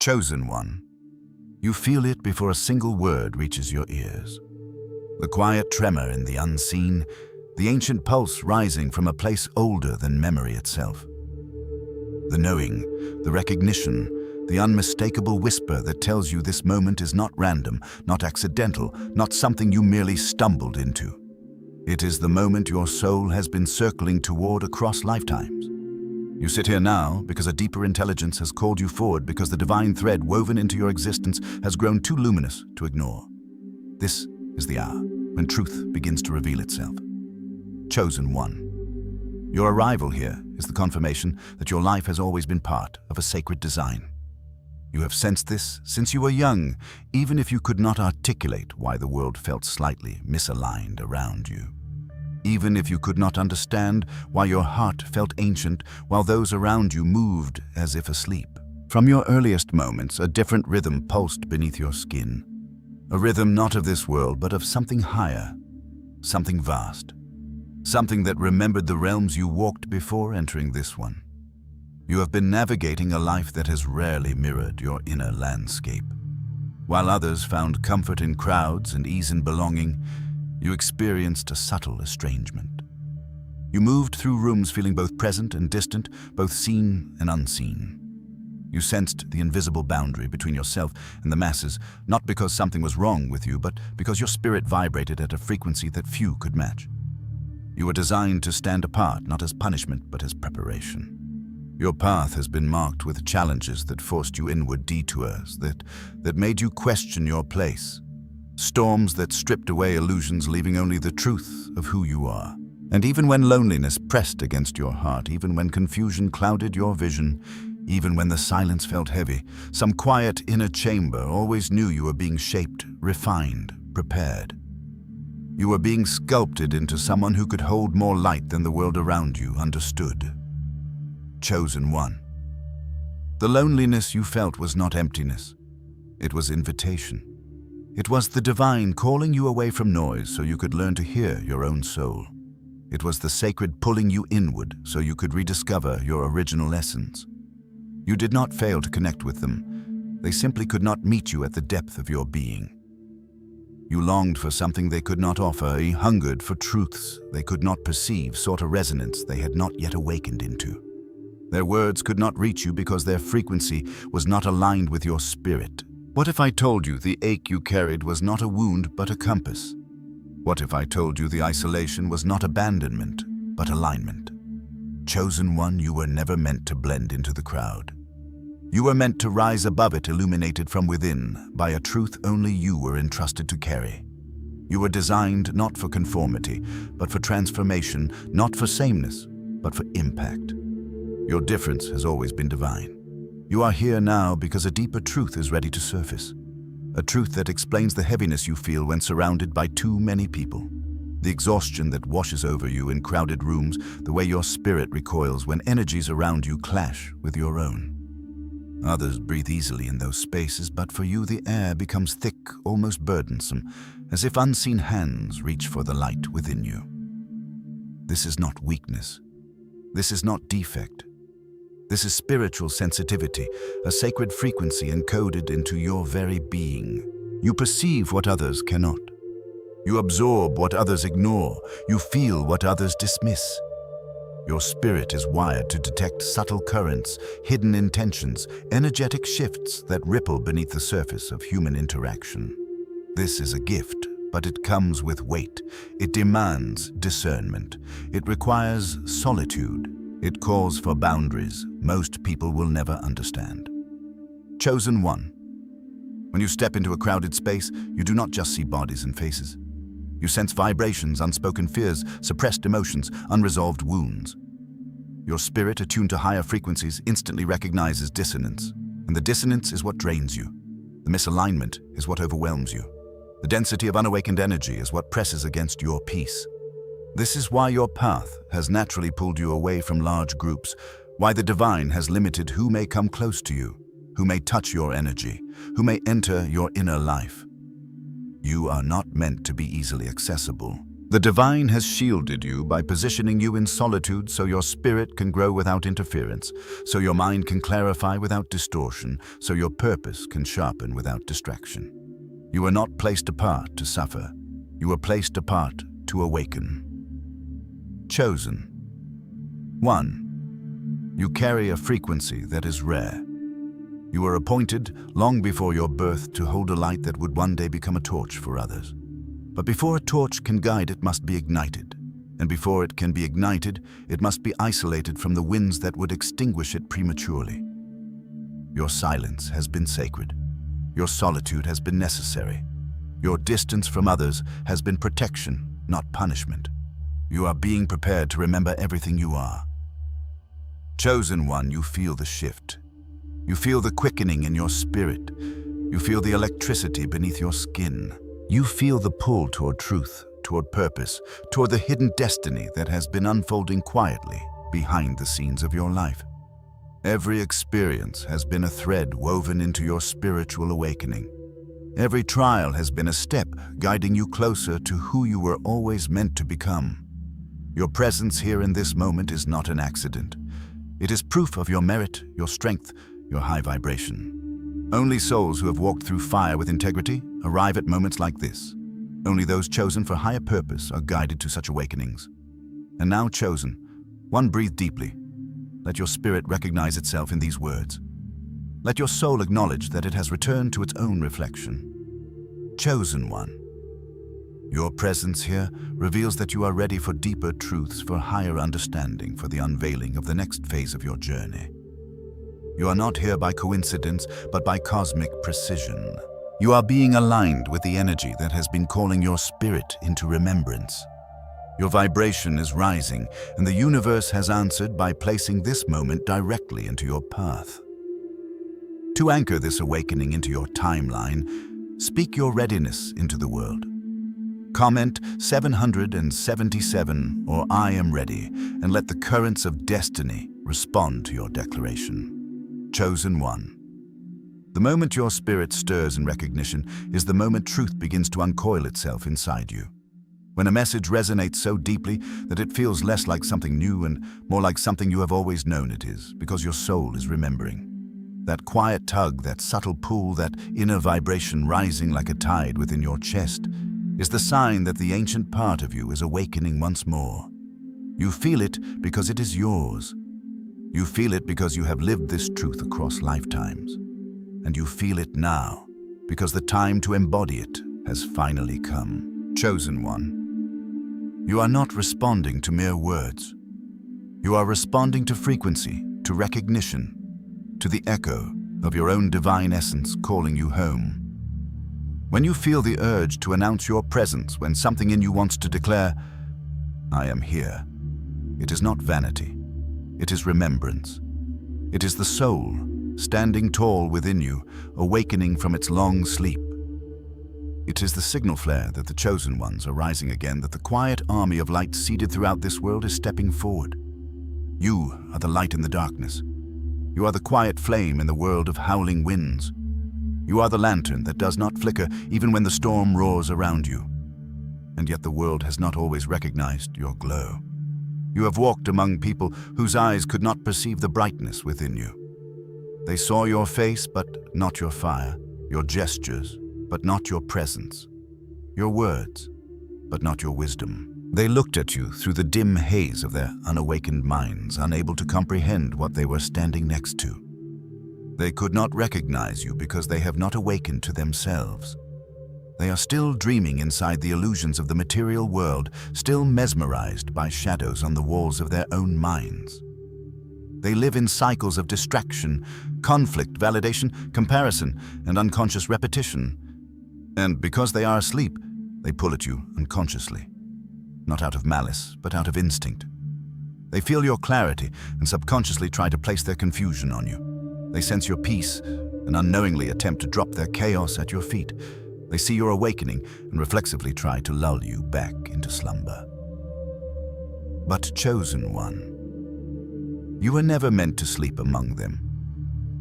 Chosen one. You feel it before a single word reaches your ears. The quiet tremor in the unseen, the ancient pulse rising from a place older than memory itself. The knowing, the recognition, the unmistakable whisper that tells you this moment is not random, not accidental, not something you merely stumbled into. It is the moment your soul has been circling toward across lifetimes. You sit here now because a deeper intelligence has called you forward, because the divine thread woven into your existence has grown too luminous to ignore. This is the hour when truth begins to reveal itself. Chosen one. Your arrival here is the confirmation that your life has always been part of a sacred design. You have sensed this since you were young, even if you could not articulate why the world felt slightly misaligned around you. Even if you could not understand why your heart felt ancient while those around you moved as if asleep. From your earliest moments, a different rhythm pulsed beneath your skin. A rhythm not of this world, but of something higher, something vast, something that remembered the realms you walked before entering this one. You have been navigating a life that has rarely mirrored your inner landscape. While others found comfort in crowds and ease in belonging, you experienced a subtle estrangement. You moved through rooms feeling both present and distant, both seen and unseen. You sensed the invisible boundary between yourself and the masses, not because something was wrong with you, but because your spirit vibrated at a frequency that few could match. You were designed to stand apart, not as punishment, but as preparation. Your path has been marked with challenges that forced you inward, detours that made you question your place. Storms that stripped away illusions, leaving only the truth of who you are. And even when loneliness pressed against your heart, even when confusion clouded your vision, even when the silence felt heavy, some quiet inner chamber always knew you were being shaped, refined, prepared. You were being sculpted into someone who could hold more light than the world around you understood. Chosen one. The loneliness you felt was not emptiness. It was invitation. It was the divine calling you away from noise so you could learn to hear your own soul. It was the sacred pulling you inward so you could rediscover your original essence. You did not fail to connect with them. They simply could not meet you at the depth of your being. You longed for something they could not offer, you hungered for truths they could not perceive, sought a resonance they had not yet awakened into. Their words could not reach you because their frequency was not aligned with your spirit. What if I told you the ache you carried was not a wound but a compass? What if I told you the isolation was not abandonment but alignment? Chosen one, you were never meant to blend into the crowd. You were meant to rise above it, illuminated from within by a truth only you were entrusted to carry. You were designed not for conformity, but for transformation, not for sameness, but for impact. Your difference has always been divine. You are here now because a deeper truth is ready to surface. A truth that explains the heaviness you feel when surrounded by too many people. The exhaustion that washes over you in crowded rooms, the way your spirit recoils when energies around you clash with your own. Others breathe easily in those spaces, but for you the air becomes thick, almost burdensome, as if unseen hands reach for the light within you. This is not weakness. This is not defect. This is spiritual sensitivity, a sacred frequency encoded into your very being. You perceive what others cannot. You absorb what others ignore. You feel what others dismiss. Your spirit is wired to detect subtle currents, hidden intentions, energetic shifts that ripple beneath the surface of human interaction. This is a gift, but it comes with weight. It demands discernment. It requires solitude. It calls for boundaries most people will never understand. Chosen one. When you step into a crowded space, you do not just see bodies and faces. You sense vibrations, unspoken fears, suppressed emotions, unresolved wounds. Your spirit, attuned to higher frequencies, instantly recognizes dissonance. And the dissonance is what drains you. The misalignment is what overwhelms you. The density of unawakened energy is what presses against your peace. This is why your path has naturally pulled you away from large groups, why the divine has limited who may come close to you, who may touch your energy, who may enter your inner life. You are not meant to be easily accessible. The divine has shielded you by positioning you in solitude so your spirit can grow without interference, so your mind can clarify without distortion, so your purpose can sharpen without distraction. You are not placed apart to suffer. You are placed apart to awaken. Chosen. 1. You carry a frequency that is rare. You were appointed long before your birth to hold a light that would one day become a torch for others. But before a torch can guide, it must be ignited. And before it can be ignited, it must be isolated from the winds that would extinguish it prematurely. Your silence has been sacred. Your solitude has been necessary. Your distance from others has been protection, not punishment. You are being prepared to remember everything you are. Chosen one, you feel the shift. You feel the quickening in your spirit. You feel the electricity beneath your skin. You feel the pull toward truth, toward purpose, toward the hidden destiny that has been unfolding quietly behind the scenes of your life. Every experience has been a thread woven into your spiritual awakening. Every trial has been a step guiding you closer to who you were always meant to become. Your presence here in this moment is not an accident. It is proof of your merit, your strength, your high vibration. Only souls who have walked through fire with integrity arrive at moments like this. Only those chosen for higher purpose are guided to such awakenings. And now, chosen one, breathe deeply. Let your spirit recognize itself in these words. Let your soul acknowledge that it has returned to its own reflection. Chosen one. Your presence here reveals that you are ready for deeper truths, for higher understanding, for the unveiling of the next phase of your journey. You are not here by coincidence, but by cosmic precision. You are being aligned with the energy that has been calling your spirit into remembrance. Your vibration is rising, and the universe has answered by placing this moment directly into your path. To anchor this awakening into your timeline, speak your readiness into the world. Comment 777 or I am ready, and let the currents of destiny respond to your declaration. Chosen one. The moment your spirit stirs in recognition is the moment truth begins to uncoil itself inside you. When a message resonates so deeply that it feels less like something new and more like something you have always known it is, because your soul is remembering. That quiet tug, that subtle pull, that inner vibration rising like a tide within your chest is the sign that the ancient part of you is awakening once more. You feel it because it is yours. You feel it because you have lived this truth across lifetimes. And you feel it now because the time to embody it has finally come. Chosen one. You are not responding to mere words. You are responding to frequency, to recognition, to the echo of your own divine essence calling you home. When you feel the urge to announce your presence, when something in you wants to declare, I am here, it is not vanity. It is remembrance. It is the soul, standing tall within you, awakening from its long sleep. It is the signal flare that the chosen ones are rising again, that the quiet army of light seeded throughout this world is stepping forward. You are the light in the darkness. You are the quiet flame in the world of howling winds. You are the lantern that does not flicker even when the storm roars around you. And yet the world has not always recognized your glow. You have walked among people whose eyes could not perceive the brightness within you. They saw your face, but not your fire, your gestures, but not your presence, your words, but not your wisdom. They looked at you through the dim haze of their unawakened minds, unable to comprehend what they were standing next to. They could not recognize you because they have not awakened to themselves. They are still dreaming inside the illusions of the material world, still mesmerized by shadows on the walls of their own minds. They live in cycles of distraction, conflict, validation, comparison, and unconscious repetition. And because they are asleep, they pull at you unconsciously. Not out of malice, but out of instinct. They feel your clarity and subconsciously try to place their confusion on you. They sense your peace and unknowingly attempt to drop their chaos at your feet. They see your awakening and reflexively try to lull you back into slumber. But chosen one, you were never meant to sleep among them.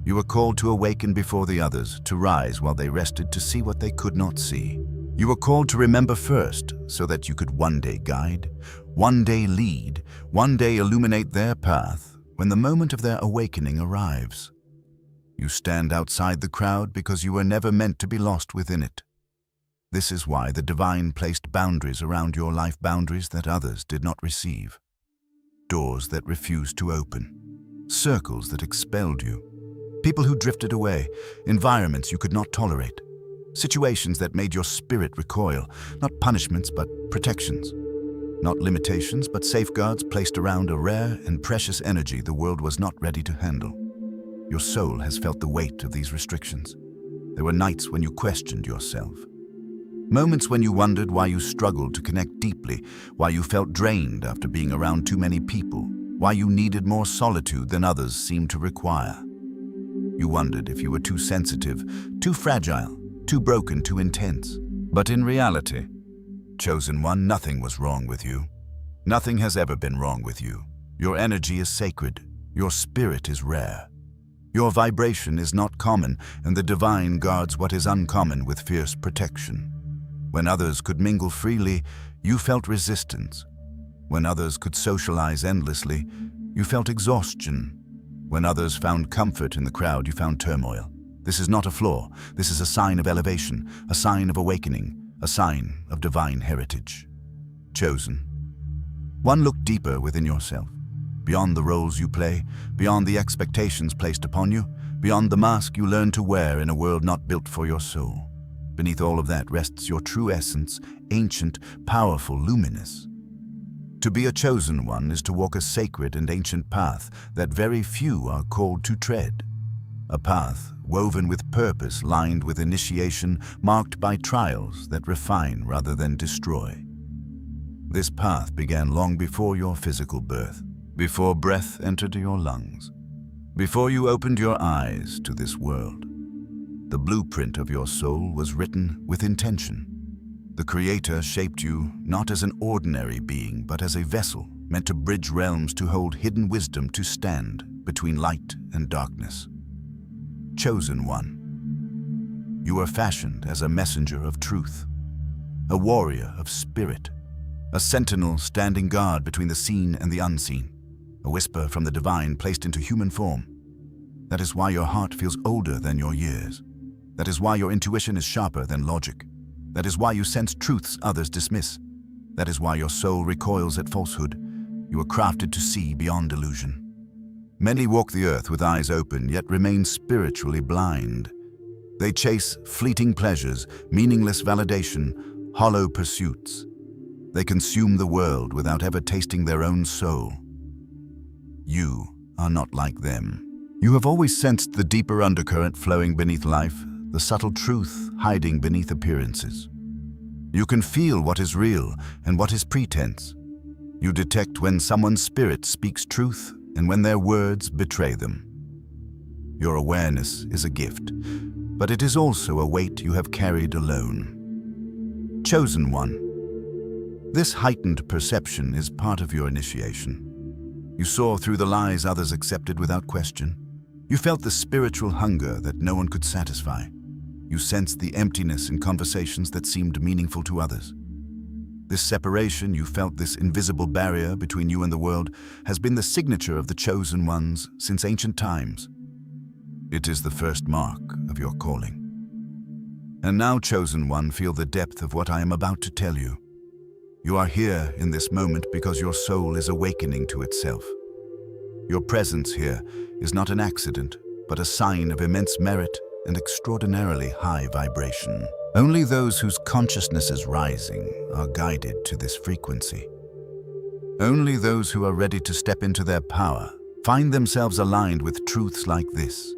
You were called to awaken before the others, to rise while they rested, to see what they could not see. You were called to remember first so that you could one day guide, one day lead, one day illuminate their path when the moment of their awakening arrives. You stand outside the crowd because you were never meant to be lost within it. This is why the divine placed boundaries around your life, boundaries that others did not receive. Doors that refused to open, circles that expelled you, people who drifted away, environments you could not tolerate, situations that made your spirit recoil, not punishments but protections, not limitations but safeguards placed around a rare and precious energy the world was not ready to handle. Your soul has felt the weight of these restrictions. There were nights when you questioned yourself. Moments when you wondered why you struggled to connect deeply, why you felt drained after being around too many people, why you needed more solitude than others seemed to require. You wondered if you were too sensitive, too fragile, too broken, too intense. But in reality, chosen one, nothing was wrong with you. Nothing has ever been wrong with you. Your energy is sacred. Your spirit is rare. Your vibration is not common, and the divine guards what is uncommon with fierce protection. When others could mingle freely, you felt resistance. When others could socialize endlessly, you felt exhaustion. When others found comfort in the crowd, you found turmoil. This is not a flaw. This is a sign of elevation, a sign of awakening, a sign of divine heritage. Chosen. One, look deeper within yourself, beyond the roles you play, beyond the expectations placed upon you, beyond the mask you learn to wear in a world not built for your soul. Beneath all of that rests your true essence, ancient, powerful, luminous. To be a chosen one is to walk a sacred and ancient path that very few are called to tread. A path woven with purpose, lined with initiation, marked by trials that refine rather than destroy. This path began long before your physical birth, before breath entered your lungs, before you opened your eyes to this world. The blueprint of your soul was written with intention. The Creator shaped you not as an ordinary being, but as a vessel meant to bridge realms, to hold hidden wisdom, to stand between light and darkness. Chosen one. You were fashioned as a messenger of truth, a warrior of spirit, a sentinel standing guard between the seen and the unseen, a whisper from the divine placed into human form. That is why your heart feels older than your years. That is why your intuition is sharper than logic. That is why you sense truths others dismiss. That is why your soul recoils at falsehood. You are crafted to see beyond illusion. Many walk the earth with eyes open, yet remain spiritually blind. They chase fleeting pleasures, meaningless validation, hollow pursuits. They consume the world without ever tasting their own soul. You are not like them. You have always sensed the deeper undercurrent flowing beneath life, the subtle truth hiding beneath appearances. You can feel what is real and what is pretense. You detect when someone's spirit speaks truth and when their words betray them. Your awareness is a gift, but it is also a weight you have carried alone. Chosen one. This heightened perception is part of your initiation. You saw through the lies others accepted without question. You felt the spiritual hunger that no one could satisfy. You sensed the emptiness in conversations that seemed meaningful to others. This separation you felt, this invisible barrier between you and the world, has been the signature of the chosen ones since ancient times. It is the first mark of your calling. And now, chosen one, feel the depth of what I am about to tell you. You are here in this moment because your soul is awakening to itself. Your presence here is not an accident, but a sign of immense merit and extraordinarily high vibration. Only those whose consciousness is rising are guided to this frequency. Only those who are ready to step into their power find themselves aligned with truths like this.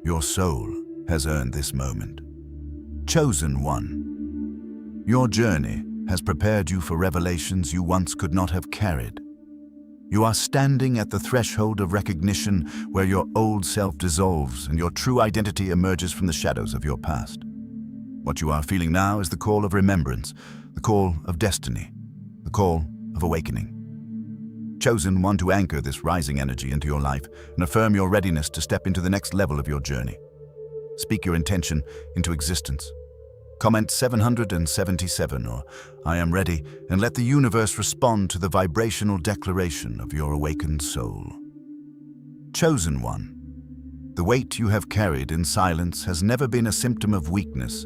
Your soul has earned this moment. Chosen one. Your journey has prepared you for revelations you once could not have carried. You are standing at the threshold of recognition where your old self dissolves and your true identity emerges from the shadows of your past. What you are feeling now is the call of remembrance, the call of destiny, the call of awakening. Chosen one, to anchor this rising energy into your life and affirm your readiness to step into the next level of your journey. Speak your intention into existence. Comment 777 or I am ready, and let the universe respond to the vibrational declaration of your awakened soul. Chosen one. The weight you have carried in silence has never been a symptom of weakness.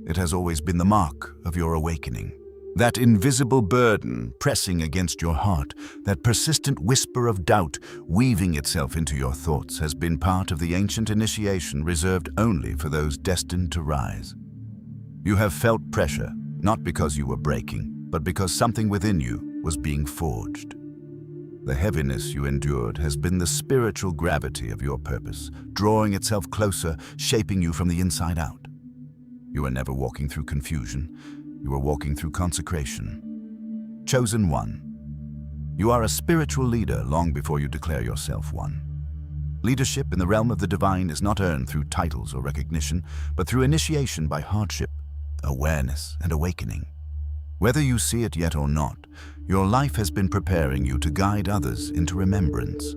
It has always been the mark of your awakening. That invisible burden pressing against your heart, that persistent whisper of doubt weaving itself into your thoughts has been part of the ancient initiation reserved only for those destined to rise. You have felt pressure, not because you were breaking, but because something within you was being forged. The heaviness you endured has been the spiritual gravity of your purpose, drawing itself closer, shaping you from the inside out. You are never walking through confusion. You are walking through consecration. Chosen one. You are a spiritual leader long before you declare yourself one. Leadership in the realm of the divine is not earned through titles or recognition, but through initiation by hardship, awareness, and awakening. Whether you see it yet or not, your life has been preparing you to guide others into remembrance.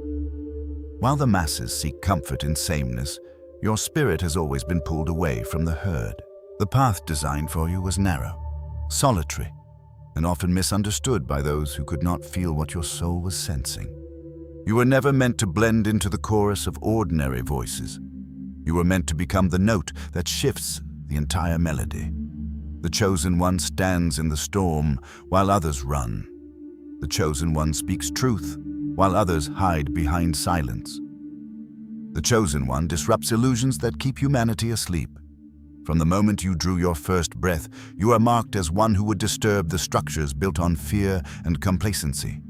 While the masses seek comfort in sameness, your spirit has always been pulled away from the herd. The path designed for you was narrow, solitary, and often misunderstood by those who could not feel what your soul was sensing. You were never meant to blend into the chorus of ordinary voices. You were meant to become the note that shifts the entire melody. The chosen one stands in the storm while others run. The chosen one speaks truth while others hide behind silence. The chosen one disrupts illusions that keep humanity asleep. From the moment you drew your first breath, you are marked as one who would disturb the structures built on fear and complacency.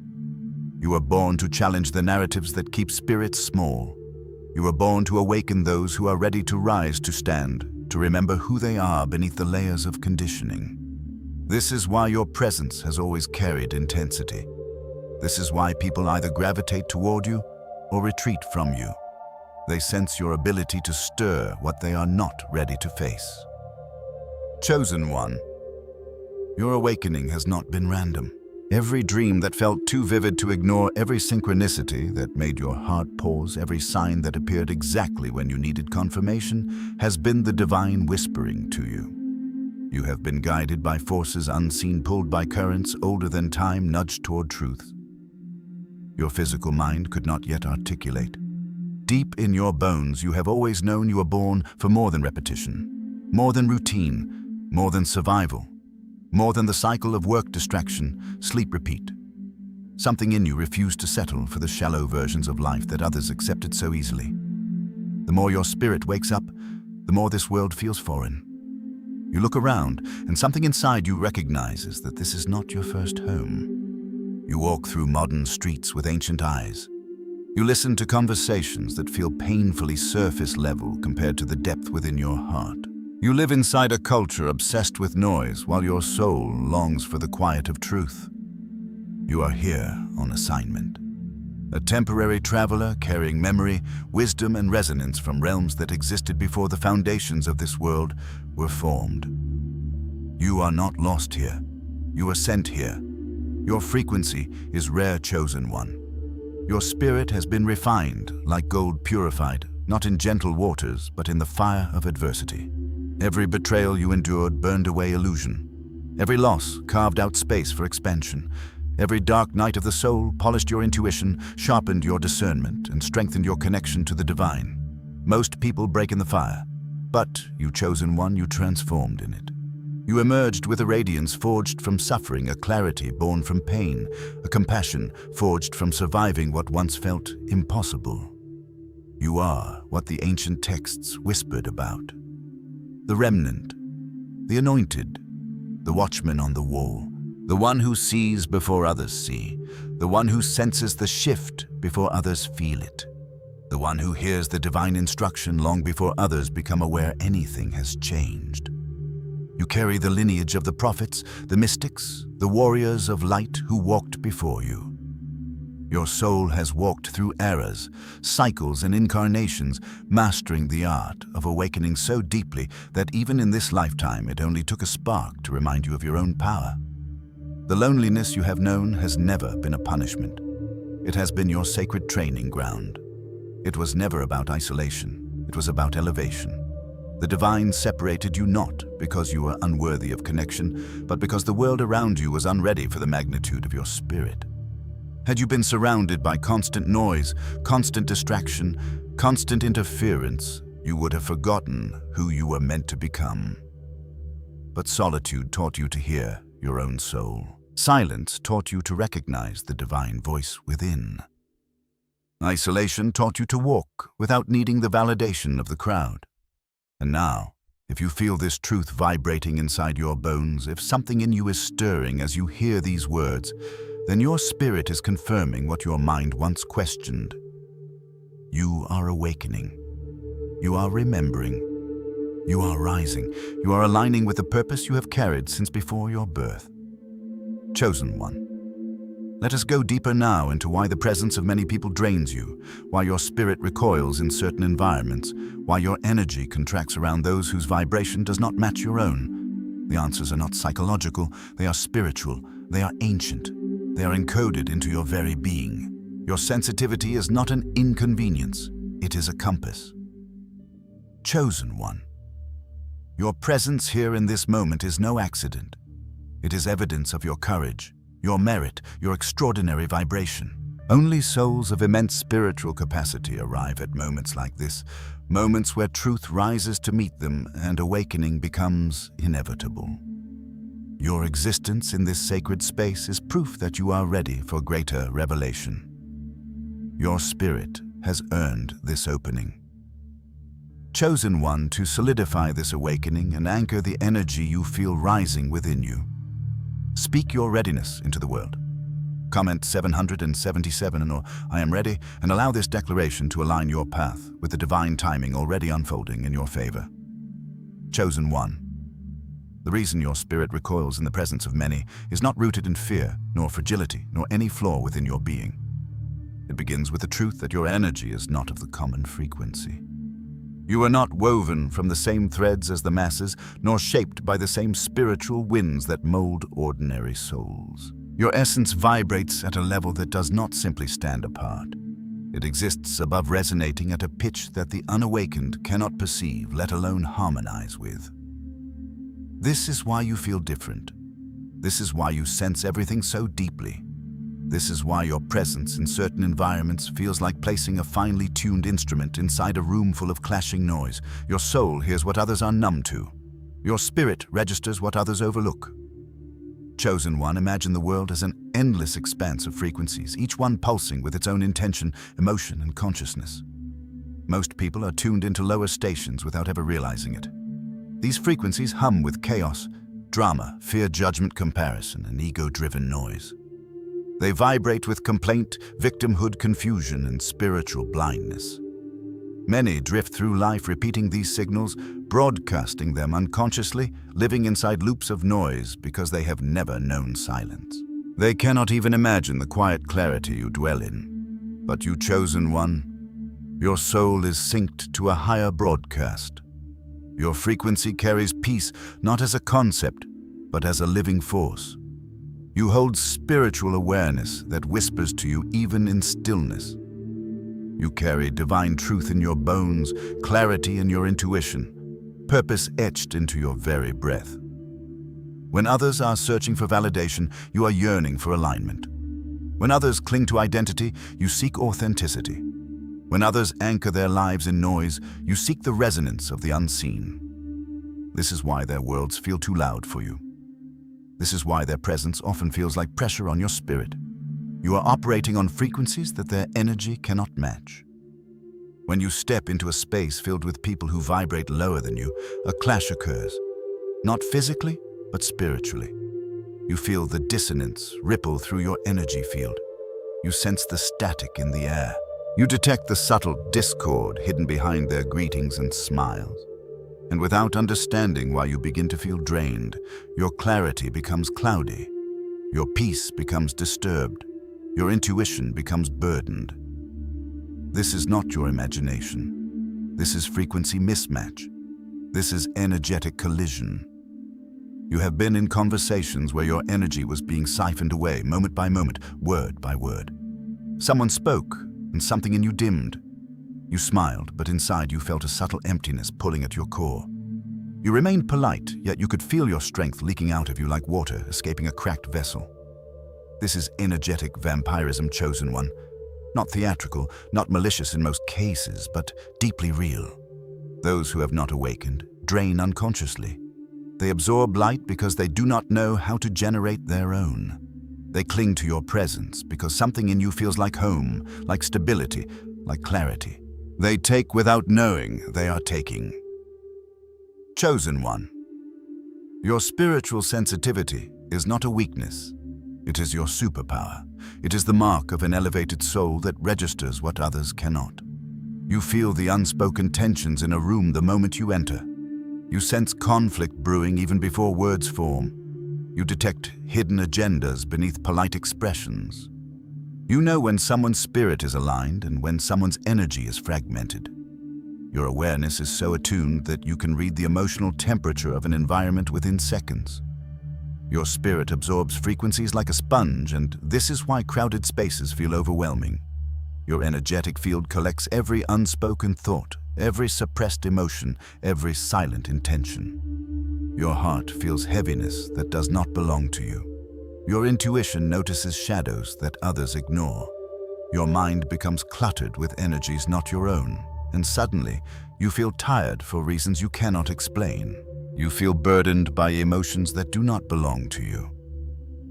You were born to challenge the narratives that keep spirits small. You were born to awaken those who are ready to rise to stand, to remember who they are beneath the layers of conditioning. This is why your presence has always carried intensity. This is why people either gravitate toward you or retreat from you. They sense your ability to stir what they are not ready to face. Chosen one. Your awakening has not been random. Every dream that felt too vivid to ignore, every synchronicity that made your heart pause, every sign that appeared exactly when you needed confirmation, has been the divine whispering to you. You have been guided by forces unseen, pulled by currents older than time, nudged toward truth. Your physical mind could not yet articulate. Deep in your bones, you have always known you were born for more than repetition, more than routine, more than survival. More than the cycle of work distraction, sleep repeat. Something in you refused to settle for the shallow versions of life that others accepted so easily. The more your spirit wakes up, the more this world feels foreign. You look around, and something inside you recognizes that this is not your first home. You walk through modern streets with ancient eyes. You listen to conversations that feel painfully surface level compared to the depth within your heart. You live inside a culture obsessed with noise while your soul longs for the quiet of truth. You are here on assignment. A temporary traveler carrying memory, wisdom, and resonance from realms that existed before the foundations of this world were formed. You are not lost here. You are sent here. Your frequency is rare, chosen one. Your spirit has been refined, like gold purified, not in gentle waters, but in the fire of adversity. Every betrayal you endured burned away illusion. Every loss carved out space for expansion. Every dark night of the soul polished your intuition, sharpened your discernment, and strengthened your connection to the divine. Most people break in the fire, but you chosen one, you transformed in it. You emerged with a radiance forged from suffering, a clarity born from pain, a compassion forged from surviving what once felt impossible. You are what the ancient texts whispered about. The remnant, the anointed, the watchman on the wall, the one who sees before others see, the one who senses the shift before others feel it, the one who hears the divine instruction long before others become aware anything has changed. You carry the lineage of the prophets, the mystics, the warriors of light who walked before you. Your soul has walked through eras, cycles, and incarnations, mastering the art of awakening so deeply that even in this lifetime it only took a spark to remind you of your own power. The loneliness you have known has never been a punishment. It has been your sacred training ground. It was never about isolation. It was about elevation. The divine separated you not because you were unworthy of connection, but because the world around you was unready for the magnitude of your spirit. Had you been surrounded by constant noise, constant distraction, constant interference, you would have forgotten who you were meant to become. But solitude taught you to hear your own soul. Silence taught you to recognize the divine voice within. Isolation taught you to walk without needing the validation of the crowd. And now, if you feel this truth vibrating inside your bones, if something in you is stirring as you hear these words, then your spirit is confirming what your mind once questioned. You are awakening. You are remembering. You are rising. You are aligning with the purpose you have carried since before your birth. Chosen one. Let us go deeper now into why the presence of many people drains you, why your spirit recoils in certain environments, why your energy contracts around those whose vibration does not match your own. The answers are not psychological, they are spiritual, they are ancient, they are encoded into your very being. Your sensitivity is not an inconvenience, it is a compass. Chosen one. Your presence here in this moment is no accident. It is evidence of your courage, your merit, your extraordinary vibration. Only souls of immense spiritual capacity arrive at moments like this, moments where truth rises to meet them and awakening becomes inevitable. Your existence in this sacred space is proof that you are ready for greater revelation. Your spirit has earned this opening. Chosen one, to solidify this awakening and anchor the energy you feel rising within you. Speak your readiness into the world. Comment 777 or I am ready, and allow this declaration to align your path with the divine timing already unfolding in your favor. Chosen one. The reason your spirit recoils in the presence of many is not rooted in fear, nor fragility, nor any flaw within your being. It begins with the truth that your energy is not of the common frequency. You are not woven from the same threads as the masses, nor shaped by the same spiritual winds that mold ordinary souls. Your essence vibrates at a level that does not simply stand apart. It exists above, resonating at a pitch that the unawakened cannot perceive, let alone harmonize with. This is why you feel different. This is why you sense everything so deeply. This is why your presence in certain environments feels like placing a finely tuned instrument inside a room full of clashing noise. Your soul hears what others are numb to. Your spirit registers what others overlook. Chosen one, imagine the world as an endless expanse of frequencies, each one pulsing with its own intention, emotion, and consciousness. Most people are tuned into lower stations without ever realizing it. These frequencies hum with chaos, drama, fear, judgment, comparison, and ego-driven noise. They vibrate with complaint, victimhood, confusion, and spiritual blindness. Many drift through life repeating these signals, broadcasting them unconsciously, living inside loops of noise because they have never known silence. They cannot even imagine the quiet clarity you dwell in. But you, chosen one, your soul is synced to a higher broadcast. Your frequency carries peace not as a concept, but as a living force. You hold spiritual awareness that whispers to you even in stillness. You carry divine truth in your bones, clarity in your intuition, purpose etched into your very breath. When others are searching for validation, you are yearning for alignment. When others cling to identity, you seek authenticity. When others anchor their lives in noise, you seek the resonance of the unseen. This is why their worlds feel too loud for you. This is why their presence often feels like pressure on your spirit. You are operating on frequencies that their energy cannot match. When you step into a space filled with people who vibrate lower than you, a clash occurs. Not physically, but spiritually. You feel the dissonance ripple through your energy field. You sense the static in the air. You detect the subtle discord hidden behind their greetings and smiles. And without understanding why you begin to feel drained, your clarity becomes cloudy. Your peace becomes disturbed. Your intuition becomes burdened. This is not your imagination. This is frequency mismatch. This is energetic collision. You have been in conversations where your energy was being siphoned away moment by moment, word by word. Someone spoke, and something in you dimmed. You smiled, but inside you felt a subtle emptiness pulling at your core. You remained polite, yet you could feel your strength leaking out of you like water escaping a cracked vessel. This is energetic vampirism, Chosen One. Not theatrical, not malicious in most cases, but deeply real. Those who have not awakened drain unconsciously. They absorb light because they do not know how to generate their own. They cling to your presence because something in you feels like home, like stability, like clarity. They take without knowing they are taking. Chosen One. Your spiritual sensitivity is not a weakness. It is your superpower. It is the mark of an elevated soul that registers what others cannot. You feel the unspoken tensions in a room the moment you enter. You sense conflict brewing even before words form. You detect hidden agendas beneath polite expressions. You know when someone's spirit is aligned and when someone's energy is fragmented. Your awareness is so attuned that you can read the emotional temperature of an environment within seconds. Your spirit absorbs frequencies like a sponge, and this is why crowded spaces feel overwhelming. Your energetic field collects every unspoken thought, every suppressed emotion, every silent intention. Your heart feels heaviness that does not belong to you. Your intuition notices shadows that others ignore. Your mind becomes cluttered with energies not your own, and suddenly you feel tired for reasons you cannot explain. You feel burdened by emotions that do not belong to you.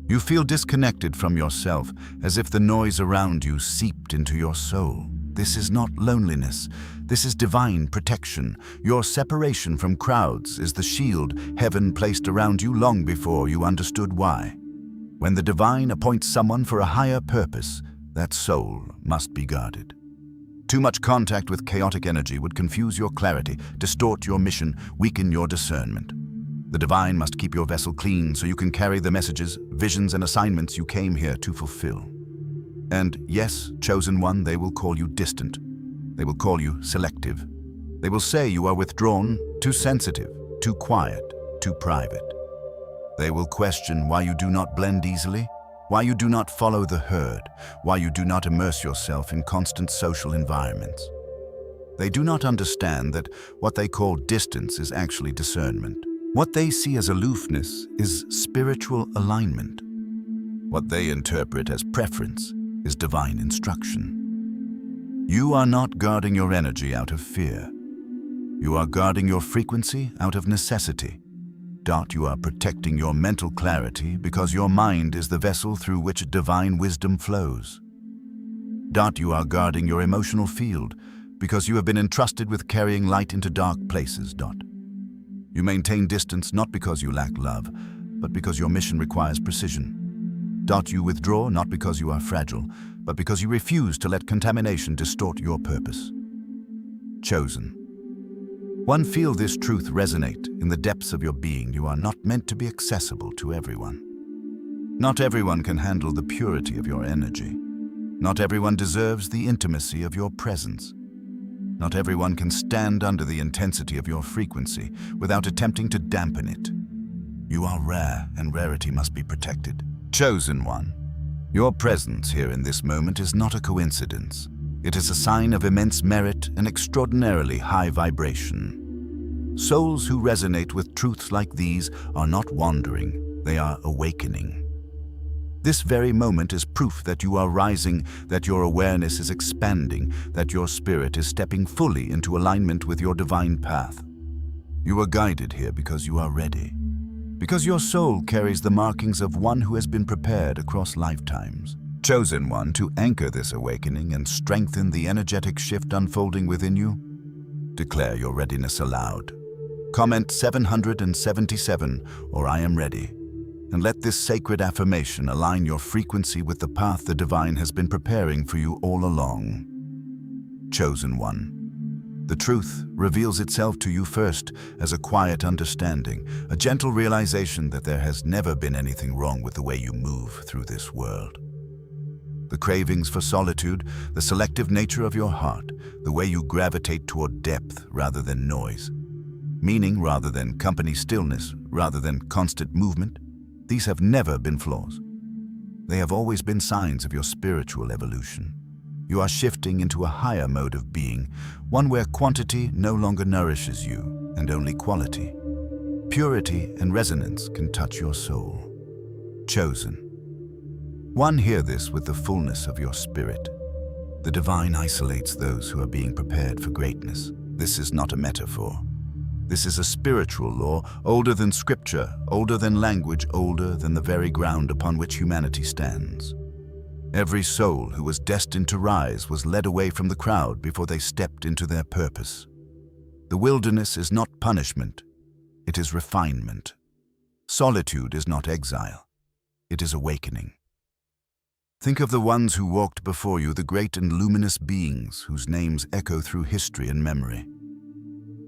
You feel disconnected from yourself, as if the noise around you seeped into your soul. This is not loneliness. This is divine protection. Your separation from crowds is the shield heaven placed around you long before you understood why. When the divine appoints someone for a higher purpose, that soul must be guarded. Too much contact with chaotic energy would confuse your clarity, distort your mission, weaken your discernment. The divine must keep your vessel clean so you can carry the messages, visions, and assignments you came here to fulfill. And yes, Chosen One, they will call you distant. They will call you selective. They will say you are withdrawn, too sensitive, too quiet, too private. They will question why you do not blend easily, why you do not follow the herd, why you do not immerse yourself in constant social environments. They do not understand that what they call distance is actually discernment. What they see as aloofness is spiritual alignment. What they interpret as preference is divine instruction. You are not guarding your energy out of fear. You are guarding your frequency out of necessity. You are protecting your mental clarity because your mind is the vessel through which divine wisdom flows. You are guarding your emotional field because you have been entrusted with carrying light into dark places. You maintain distance not because you lack love, but because your mission requires precision. You withdraw not because you are fragile, but because you refuse to let contamination distort your purpose. Chosen One, feel this truth resonate in the depths of your being. You are not meant to be accessible to everyone. Not everyone can handle the purity of your energy. Not everyone deserves the intimacy of your presence. Not everyone can stand under the intensity of your frequency without attempting to dampen it. You are rare, and rarity must be protected. Chosen One, your presence here in this moment is not a coincidence. It is a sign of immense merit and extraordinarily high vibration. Souls who resonate with truths like these are not wandering, they are awakening. This very moment is proof that you are rising, that your awareness is expanding, that your spirit is stepping fully into alignment with your divine path. You are guided here because you are ready, because your soul carries the markings of one who has been prepared across lifetimes. Chosen One, to anchor this awakening and strengthen the energetic shift unfolding within you, declare your readiness aloud. Comment 777 or I am ready, and let this sacred affirmation align your frequency with the path the divine has been preparing for you all along. Chosen One, the truth reveals itself to you first as a quiet understanding, a gentle realization that there has never been anything wrong with the way you move through this world. The cravings for solitude, the selective nature of your heart, the way you gravitate toward depth rather than noise, meaning rather than company, stillness rather than constant movement, these have never been flaws. They have always been signs of your spiritual evolution. You are shifting into a higher mode of being, one where quantity no longer nourishes you and only quality. purity and resonance can touch your soul. Chosen. One, hear this with the fullness of your spirit. The divine isolates those who are being prepared for greatness. This is not a metaphor. This is a spiritual law, older than scripture, older than language, older than the very ground upon which humanity stands. Every soul who was destined to rise was led away from the crowd before they stepped into their purpose. The wilderness is not punishment, it is refinement. Solitude is not exile, it is awakening. Think of the ones who walked before you, the great and luminous beings whose names echo through history and memory.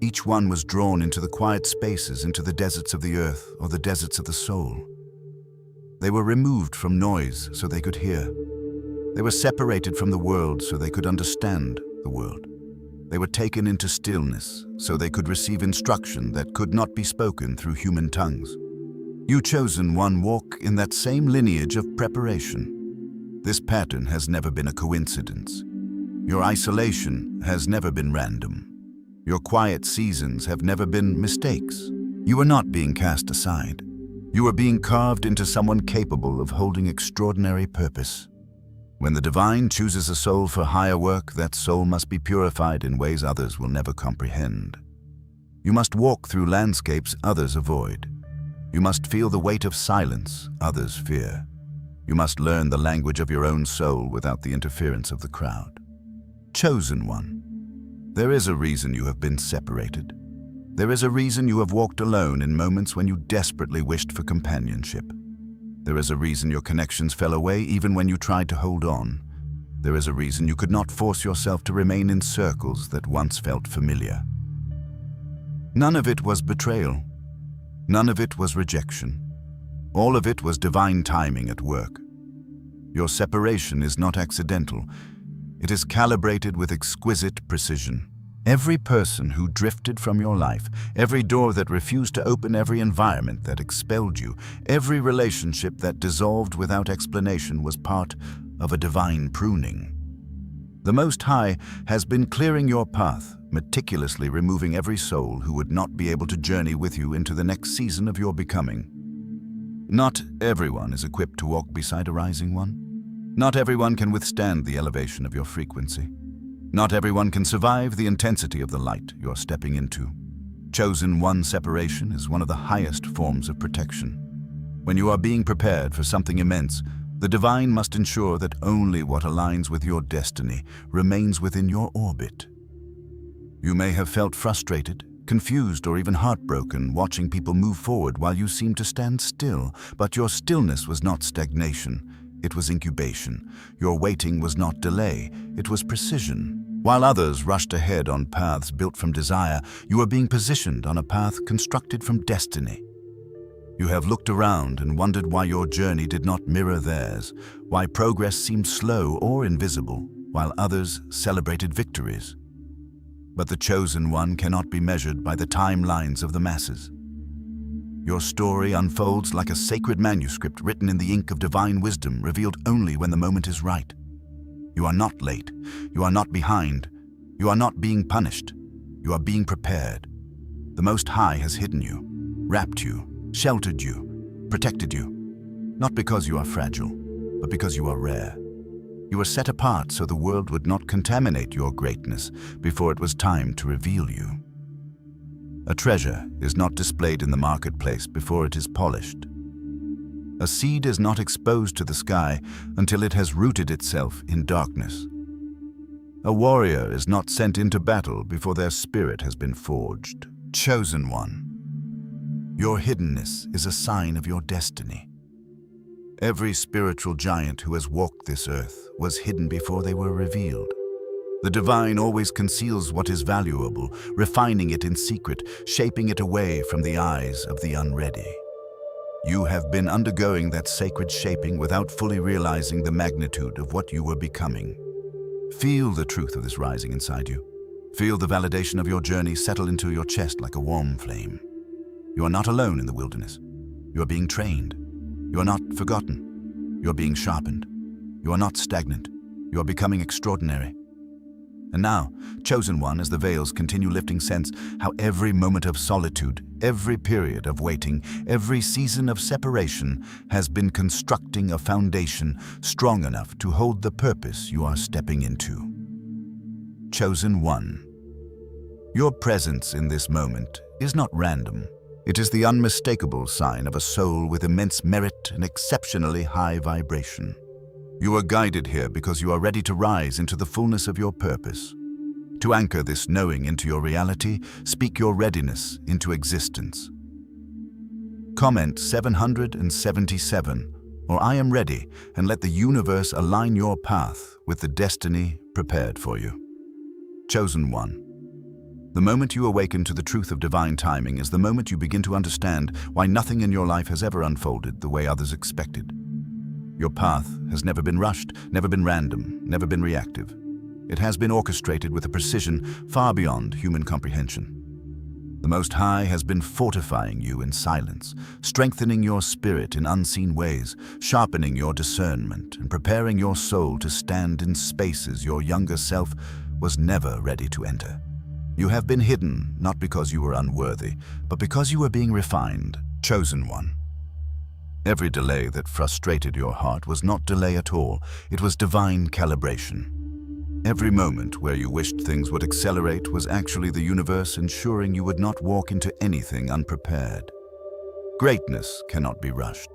Each one was drawn into the quiet spaces, into the deserts of the earth or the deserts of the soul. They were removed from noise so they could hear. They were separated from the world so they could understand the world. They were taken into stillness so they could receive instruction that could not be spoken through human tongues. You, chosen one, walk in that same lineage of preparation. This pattern has never been a coincidence. Your isolation has never been random. Your quiet seasons have never been mistakes. You are not being cast aside. You are being carved into someone capable of holding extraordinary purpose. When the divine chooses a soul for higher work, that soul must be purified in ways others will never comprehend. You must walk through landscapes others avoid. You must feel the weight of silence others fear. You must learn the language of your own soul without the interference of the crowd. Chosen one. There is a reason you have been separated. There is a reason you have walked alone in moments when you desperately wished for companionship. There is a reason your connections fell away even when you tried to hold on. There is a reason you could not force yourself to remain in circles that once felt familiar. None of it was betrayal. None of it was rejection. All of it was divine timing at work. Your separation is not accidental. It is calibrated with exquisite precision. Every person who drifted from your life, every door that refused to open, every environment that expelled you, every relationship that dissolved without explanation was part of a divine pruning. The Most High has been clearing your path, meticulously removing every soul who would not be able to journey with you into the next season of your becoming. Not everyone is equipped to walk beside a rising one. Not everyone can withstand the elevation of your frequency. Not everyone can survive the intensity of the light you're stepping into. Chosen one separation is one of the highest forms of protection. When you are being prepared for something immense, the divine must ensure that only what aligns with your destiny remains within your orbit. You may have felt frustrated, confused, or even heartbroken watching people move forward while you seemed to stand still, but your stillness was not stagnation, it was incubation. Your waiting was not delay, it was precision. While others rushed ahead on paths built from desire, you were being positioned on a path constructed from destiny. You have looked around and wondered why your journey did not mirror theirs, why progress seemed slow or invisible, while others celebrated victories. But the chosen one cannot be measured by the timelines of the masses. Your story unfolds like a sacred manuscript written in the ink of divine wisdom, revealed only when the moment is right. You are not late. You are not behind. You are not being punished. You are being prepared. The Most High has hidden you, wrapped you, sheltered you, protected you. Not because you are fragile, but because you are rare. You were set apart so the world would not contaminate your greatness before it was time to reveal you. A treasure is not displayed in the marketplace before it is polished. A seed is not exposed to the sky until it has rooted itself in darkness. A warrior is not sent into battle before their spirit has been forged. Chosen one. Your hiddenness is a sign of your destiny. Every spiritual giant who has walked this earth was hidden before they were revealed. The divine always conceals what is valuable, refining it in secret, shaping it away from the eyes of the unready. You have been undergoing that sacred shaping without fully realizing the magnitude of what you were becoming. Feel the truth of this rising inside you. Feel the validation of your journey settle into your chest like a warm flame. You are not alone in the wilderness. You are being trained. You are not forgotten. You are being sharpened. You are not stagnant. You are becoming extraordinary. And now, chosen one, as the veils continue lifting, sense how every moment of solitude, every period of waiting, every season of separation has been constructing a foundation strong enough to hold the purpose you are stepping into. Chosen one. Your presence in this moment is not random. It is the unmistakable sign of a soul with immense merit and exceptionally high vibration. You are guided here because you are ready to rise into the fullness of your purpose. To anchor this knowing into your reality, speak your readiness into existence. Comment 777, or I am ready, and let the universe align your path with the destiny prepared for you. Chosen one. The moment you awaken to the truth of divine timing is the moment you begin to understand why nothing in your life has ever unfolded the way others expected. Your path has never been rushed, never been random, never been reactive. It has been orchestrated with a precision far beyond human comprehension. The Most High has been fortifying you in silence, strengthening your spirit in unseen ways, sharpening your discernment, and preparing your soul to stand in spaces your younger self was never ready to enter. You have been hidden, not because you were unworthy, but because you were being refined, chosen one. Every delay that frustrated your heart was not delay at all, it was divine calibration. Every moment where you wished things would accelerate was actually the universe ensuring you would not walk into anything unprepared. Greatness cannot be rushed.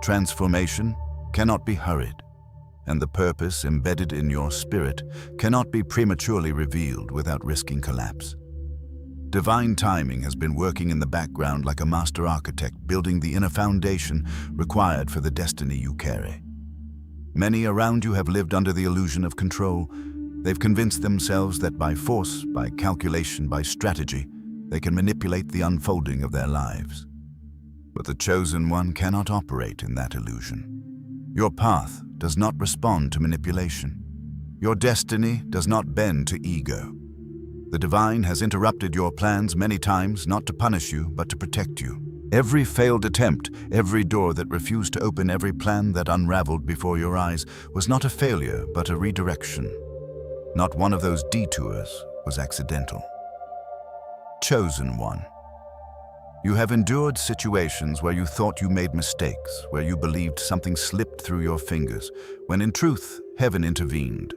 Transformation cannot be hurried. And the purpose embedded in your spirit cannot be prematurely revealed without risking collapse. Divine timing has been working in the background like a master architect, building the inner foundation required for the destiny you carry. Many around you have lived under the illusion of control. They've convinced themselves that by force, by calculation, by strategy, they can manipulate the unfolding of their lives. But the chosen one cannot operate in that illusion. Your path does not respond to manipulation. Your destiny does not bend to ego. The divine has interrupted your plans many times, not to punish you, but to protect you. Every failed attempt, every door that refused to open, every plan that unraveled before your eyes was not a failure, but a redirection. Not one of those detours was accidental. Chosen one. You have endured situations where you thought you made mistakes, where you believed something slipped through your fingers, when in truth, heaven intervened.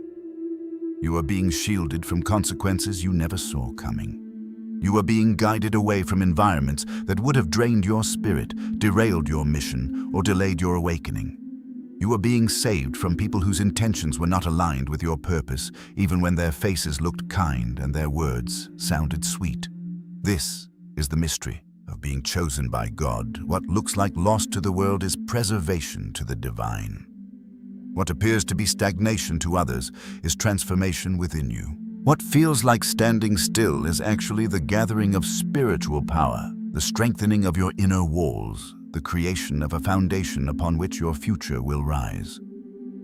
You are being shielded from consequences you never saw coming. You are being guided away from environments that would have drained your spirit, derailed your mission, or delayed your awakening. You are being saved from people whose intentions were not aligned with your purpose, even when their faces looked kind and their words sounded sweet. This is the mystery of being chosen by God. What looks like loss to the world is preservation to the divine. What appears to be stagnation to others is transformation within you. What feels like standing still is actually the gathering of spiritual power, the strengthening of your inner walls, the creation of a foundation upon which your future will rise.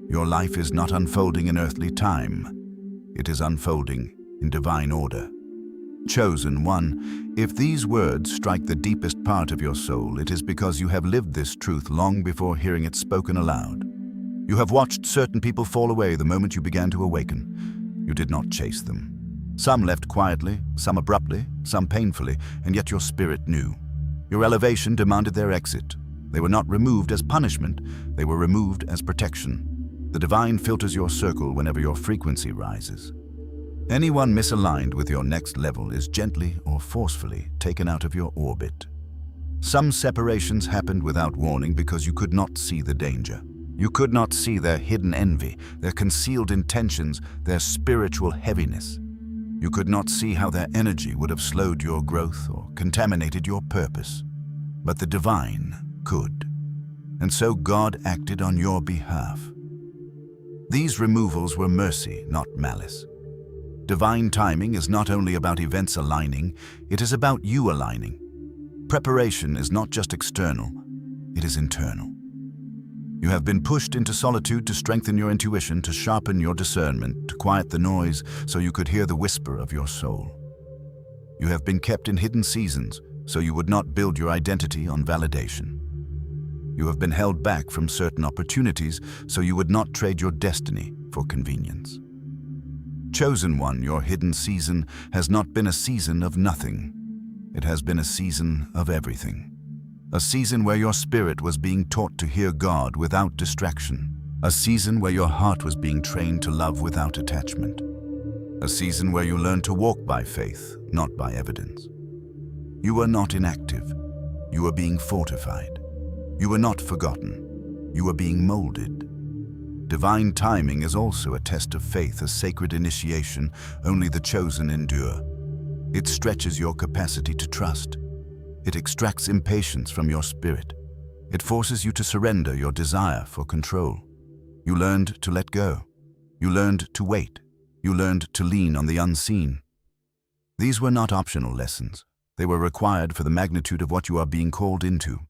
Your life is not unfolding in earthly time. It is unfolding in divine order. Chosen one, if these words strike the deepest part of your soul, it is because you have lived this truth long before hearing it spoken aloud. You have watched certain people fall away the moment you began to awaken. You did not chase them. Some left quietly, some abruptly, some painfully, and yet your spirit knew. Your elevation demanded their exit. They were not removed as punishment, they were removed as protection. The divine filters your circle whenever your frequency rises. Anyone misaligned with your next level is gently or forcefully taken out of your orbit. Some separations happened without warning because you could not see the danger. You could not see their hidden envy, their concealed intentions, their spiritual heaviness. You could not see how their energy would have slowed your growth or contaminated your purpose. But the divine could. And so God acted on your behalf. These removals were mercy, not malice. Divine timing is not only about events aligning, it is about you aligning. Preparation is not just external, it is internal. You have been pushed into solitude to strengthen your intuition, to sharpen your discernment, to quiet the noise so you could hear the whisper of your soul. You have been kept in hidden seasons so you would not build your identity on validation. You have been held back from certain opportunities so you would not trade your destiny for convenience. Chosen one, your hidden season has not been a season of nothing. It has been a season of everything. A season where your spirit was being taught to hear God without distraction. A season where your heart was being trained to love without attachment. A season where you learned to walk by faith, not by evidence. You were not inactive. You were being fortified. You were not forgotten. You were being molded. Divine timing is also a test of faith, a sacred initiation only the chosen endure. It stretches your capacity to trust. It extracts impatience from your spirit. It forces you to surrender your desire for control. You learned to let go. You learned to wait. You learned to lean on the unseen. These were not optional lessons. They were required for the magnitude of what you are being called into.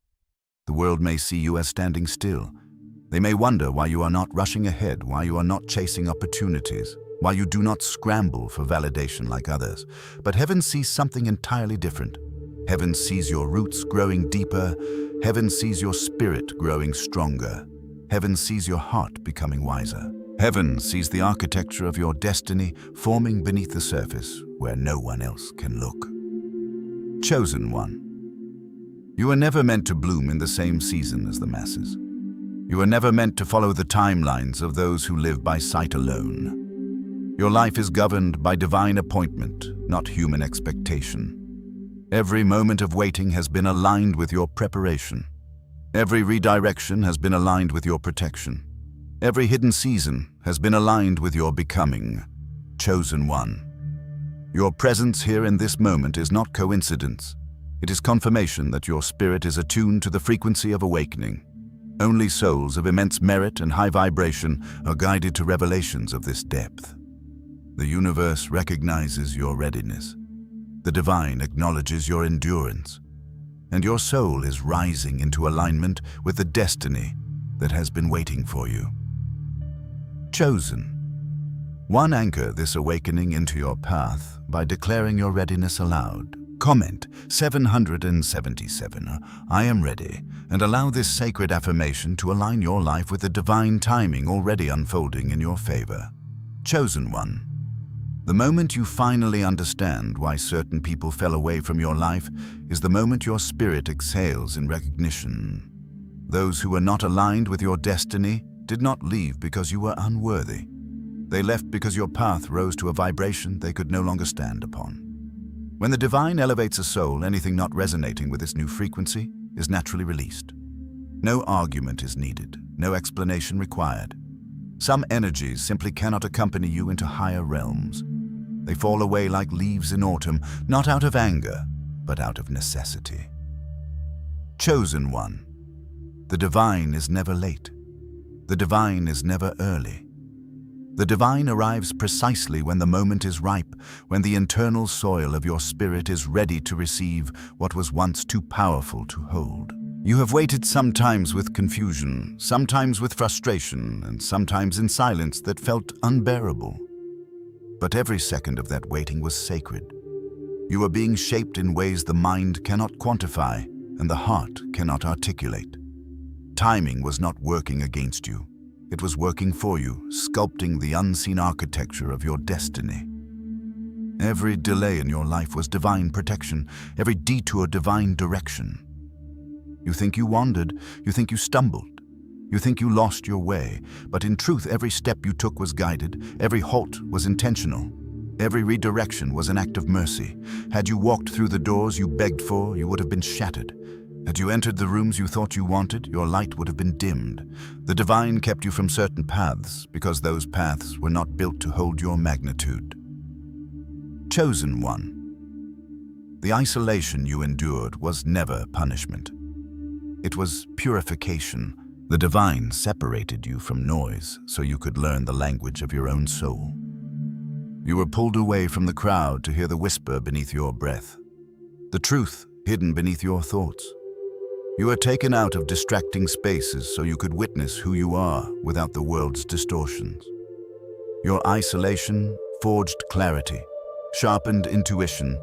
The world may see you as standing still. They may wonder why you are not rushing ahead, why you are not chasing opportunities, why you do not scramble for validation like others. But heaven sees something entirely different. Heaven sees your roots growing deeper. Heaven sees your spirit growing stronger. Heaven sees your heart becoming wiser. Heaven sees the architecture of your destiny forming beneath the surface where no one else can look. Chosen one. You were never meant to bloom in the same season as the masses. You were never meant to follow the timelines of those who live by sight alone. Your life is governed by divine appointment, not human expectation. Every moment of waiting has been aligned with your preparation. Every redirection has been aligned with your protection. Every hidden season has been aligned with your becoming. Chosen one. Your presence here in this moment is not coincidence. It is confirmation that your spirit is attuned to the frequency of awakening. Only souls of immense merit and high vibration are guided to revelations of this depth. The universe recognizes your readiness. The divine acknowledges your endurance. And your soul is rising into alignment with the destiny that has been waiting for you. Chosen. One, anchor this awakening into your path by declaring your readiness aloud. Comment 777, I am ready, and allow this sacred affirmation to align your life with the divine timing already unfolding in your favor. Chosen one. The moment you finally understand why certain people fell away from your life is the moment your spirit exhales in recognition. Those who were not aligned with your destiny did not leave because you were unworthy. They left because your path rose to a vibration they could no longer stand upon. When the divine elevates a soul, anything not resonating with its new frequency is naturally released. No argument is needed, no explanation required. Some energies simply cannot accompany you into higher realms. They fall away like leaves in autumn, not out of anger, but out of necessity. Chosen one. The divine is never late. The divine is never early. The divine arrives precisely when the moment is ripe, when the internal soil of your spirit is ready to receive what was once too powerful to hold. You have waited sometimes with confusion, sometimes with frustration, and sometimes in silence that felt unbearable. But every second of that waiting was sacred. You were being shaped in ways the mind cannot quantify and the heart cannot articulate. Timing was not working against you. It was working for you, sculpting the unseen architecture of your destiny. Every delay in your life was divine protection, every detour divine direction. You think you wandered, you think you stumbled, you think you lost your way, but in truth every step you took was guided, every halt was intentional, every redirection was an act of mercy. Had you walked through the doors you begged for, you would have been shattered. Had you entered the rooms you thought you wanted, your light would have been dimmed. The divine kept you from certain paths because those paths were not built to hold your magnitude. Chosen one. The isolation you endured was never punishment. It was purification. The divine separated you from noise so you could learn the language of your own soul. You were pulled away from the crowd to hear the whisper beneath your breath, the truth hidden beneath your thoughts. You were taken out of distracting spaces so you could witness who you are without the world's distortions. Your isolation forged clarity, sharpened intuition,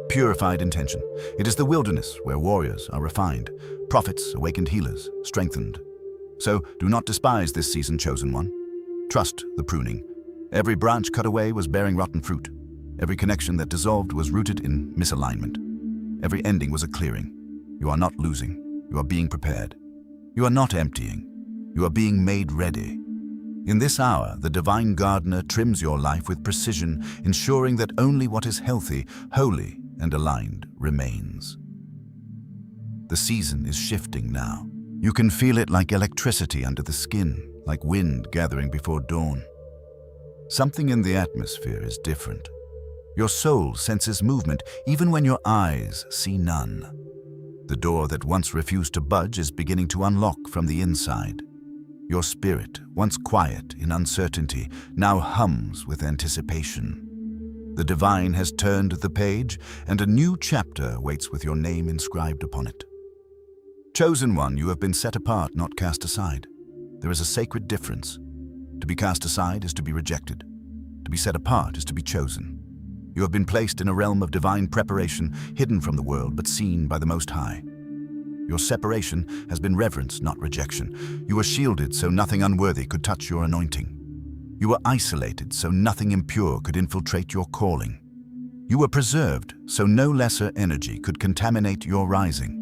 purified intention. It is the wilderness where warriors are refined, prophets awakened healers, strengthened. So do not despise this season, chosen one. Trust the pruning. Every branch cut away was bearing rotten fruit. Every connection that dissolved was rooted in misalignment. Every ending was a clearing. You are not losing. You are being prepared. You are not emptying. You are being made ready. In this hour, the divine gardener trims your life with precision, ensuring that only what is healthy, holy, and aligned remains. The season is shifting now. You can feel it like electricity under the skin, like wind gathering before dawn. Something in the atmosphere is different. Your soul senses movement even when your eyes see none. The door that once refused to budge is beginning to unlock from the inside. Your spirit, once quiet in uncertainty, now hums with anticipation. The divine has turned the page, and a new chapter waits with your name inscribed upon it. Chosen one, you have been set apart, not cast aside. There is a sacred difference. To be cast aside is to be rejected. To be set apart is to be chosen. You have been placed in a realm of divine preparation, hidden from the world but seen by the Most High. Your separation has been reverence, not rejection. You were shielded so nothing unworthy could touch your anointing. You were isolated so nothing impure could infiltrate your calling. You were preserved so no lesser energy could contaminate your rising.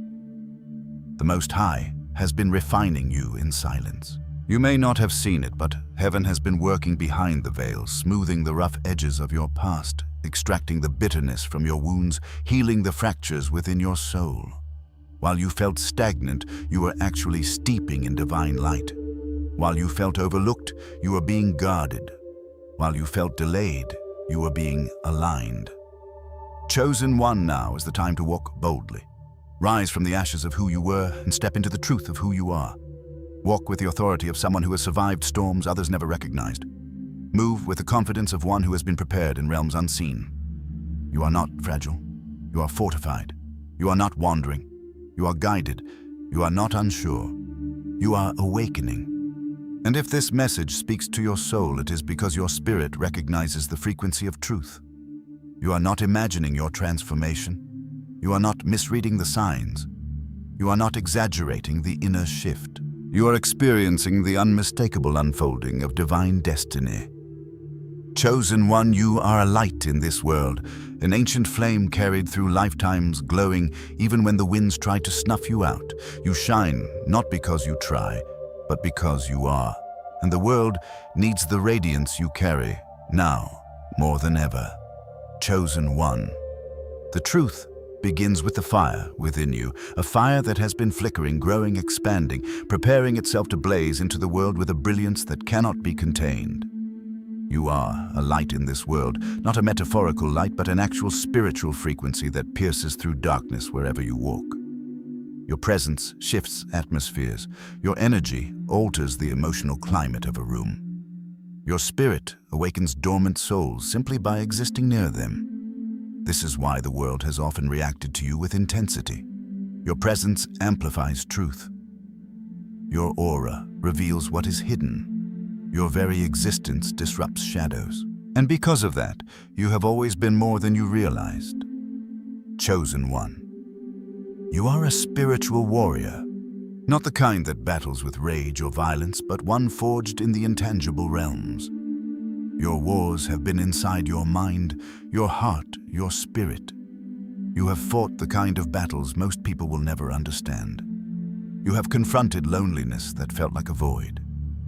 The Most High has been refining you in silence. You may not have seen it, but heaven has been working behind the veil, smoothing the rough edges of your past, extracting the bitterness from your wounds, healing the fractures within your soul. While you felt stagnant, you were actually steeping in divine light. While you felt overlooked, you were being guarded. While you felt delayed, you were being aligned. Chosen one, now is the time to walk boldly. Rise from the ashes of who you were and step into the truth of who you are. Walk with the authority of someone who has survived storms others never recognized. Move with the confidence of one who has been prepared in realms unseen. You are not fragile. You are fortified. You are not wandering. You are guided. You are not unsure. You are awakening. And if this message speaks to your soul, it is because your spirit recognizes the frequency of truth. You are not imagining your transformation. You are not misreading the signs. You are not exaggerating the inner shift. You are experiencing the unmistakable unfolding of divine destiny. Chosen one, you are a light in this world, an ancient flame carried through lifetimes, glowing even when the winds try to snuff you out. You shine not because you try, but because you are. And the world needs the radiance you carry, now more than ever. Chosen one. The truth begins with the fire within you, a fire that has been flickering, growing, expanding, preparing itself to blaze into the world with a brilliance that cannot be contained. You are a light in this world, not a metaphorical light, but an actual spiritual frequency that pierces through darkness wherever you walk. Your presence shifts atmospheres. Your energy alters the emotional climate of a room. Your spirit awakens dormant souls simply by existing near them. This is why the world has often reacted to you with intensity. Your presence amplifies truth. Your aura reveals what is hidden. Your very existence disrupts shadows. And because of that, you have always been more than you realized. Chosen one. You are a spiritual warrior. Not the kind that battles with rage or violence, but one forged in the intangible realms. Your wars have been inside your mind, your heart, your spirit. You have fought the kind of battles most people will never understand. You have confronted loneliness that felt like a void.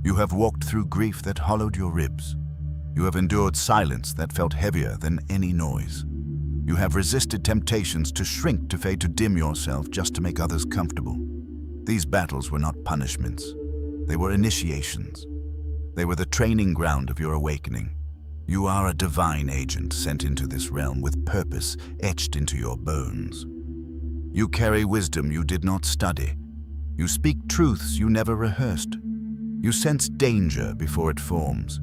You have walked through grief that hollowed your ribs. You have endured silence that felt heavier than any noise. You have resisted temptations to shrink, to fade, to dim yourself just to make others comfortable. These battles were not punishments. They were initiations. They were the training ground of your awakening. You are a divine agent sent into this realm with purpose etched into your bones. You carry wisdom you did not study. You speak truths you never rehearsed. You sense danger before it forms.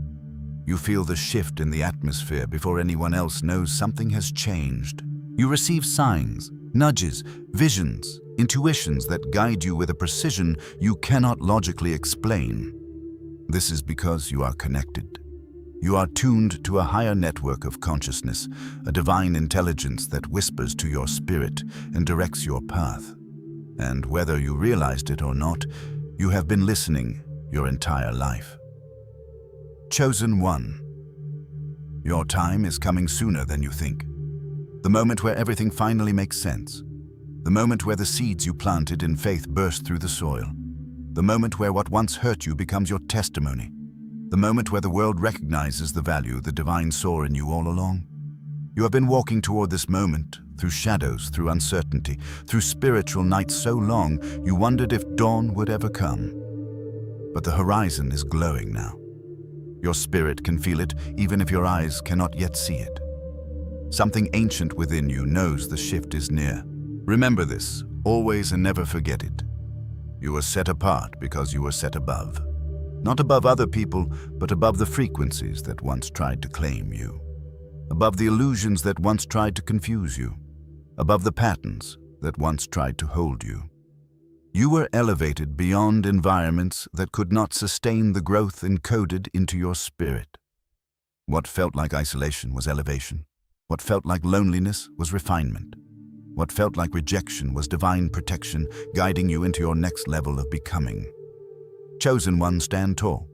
You feel the shift in the atmosphere before anyone else knows something has changed. You receive signs, nudges, visions, intuitions that guide you with a precision you cannot logically explain. This is because you are connected. You are tuned to a higher network of consciousness, a divine intelligence that whispers to your spirit and directs your path. And whether you realized it or not, you have been listening your entire life. Chosen one, Your time is coming sooner than you think. The moment where everything finally makes sense. The moment where the seeds you planted in faith burst through the soil. The moment where what once hurt you becomes your testimony. The moment where the world recognizes the value the divine saw in you all along. You have been walking toward this moment, through shadows, through uncertainty, through spiritual nights so long you wondered if dawn would ever come. But the horizon is glowing now. Your spirit can feel it even if your eyes cannot yet see it. Something ancient within you knows the shift is near. Remember this, always and never forget it. You were set apart because you were set above. Not above other people, but above the frequencies that once tried to claim you. Above the illusions that once tried to confuse you. Above the patterns that once tried to hold you. You were elevated beyond environments that could not sustain the growth encoded into your spirit. What felt like isolation was elevation. What felt like loneliness was refinement. What felt like rejection was divine protection, guiding you into your next level of becoming. Chosen one, stand tall.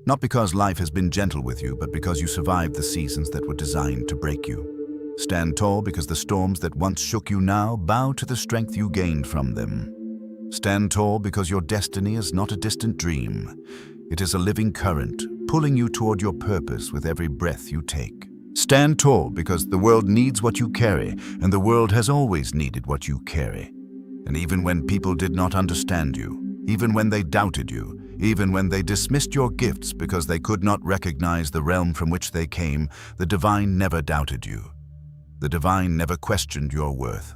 Not because life has been gentle with you, but because you survived the seasons that were designed to break you. Stand tall because the storms that once shook you now bow to the strength you gained from them. Stand tall because your destiny is not a distant dream. It is a living current, pulling you toward your purpose with every breath you take. Stand tall because the world needs what you carry, and the world has always needed what you carry. And even when people did not understand you, even when they doubted you, even when they dismissed your gifts because they could not recognize the realm from which they came, the divine never doubted you. The divine never questioned your worth.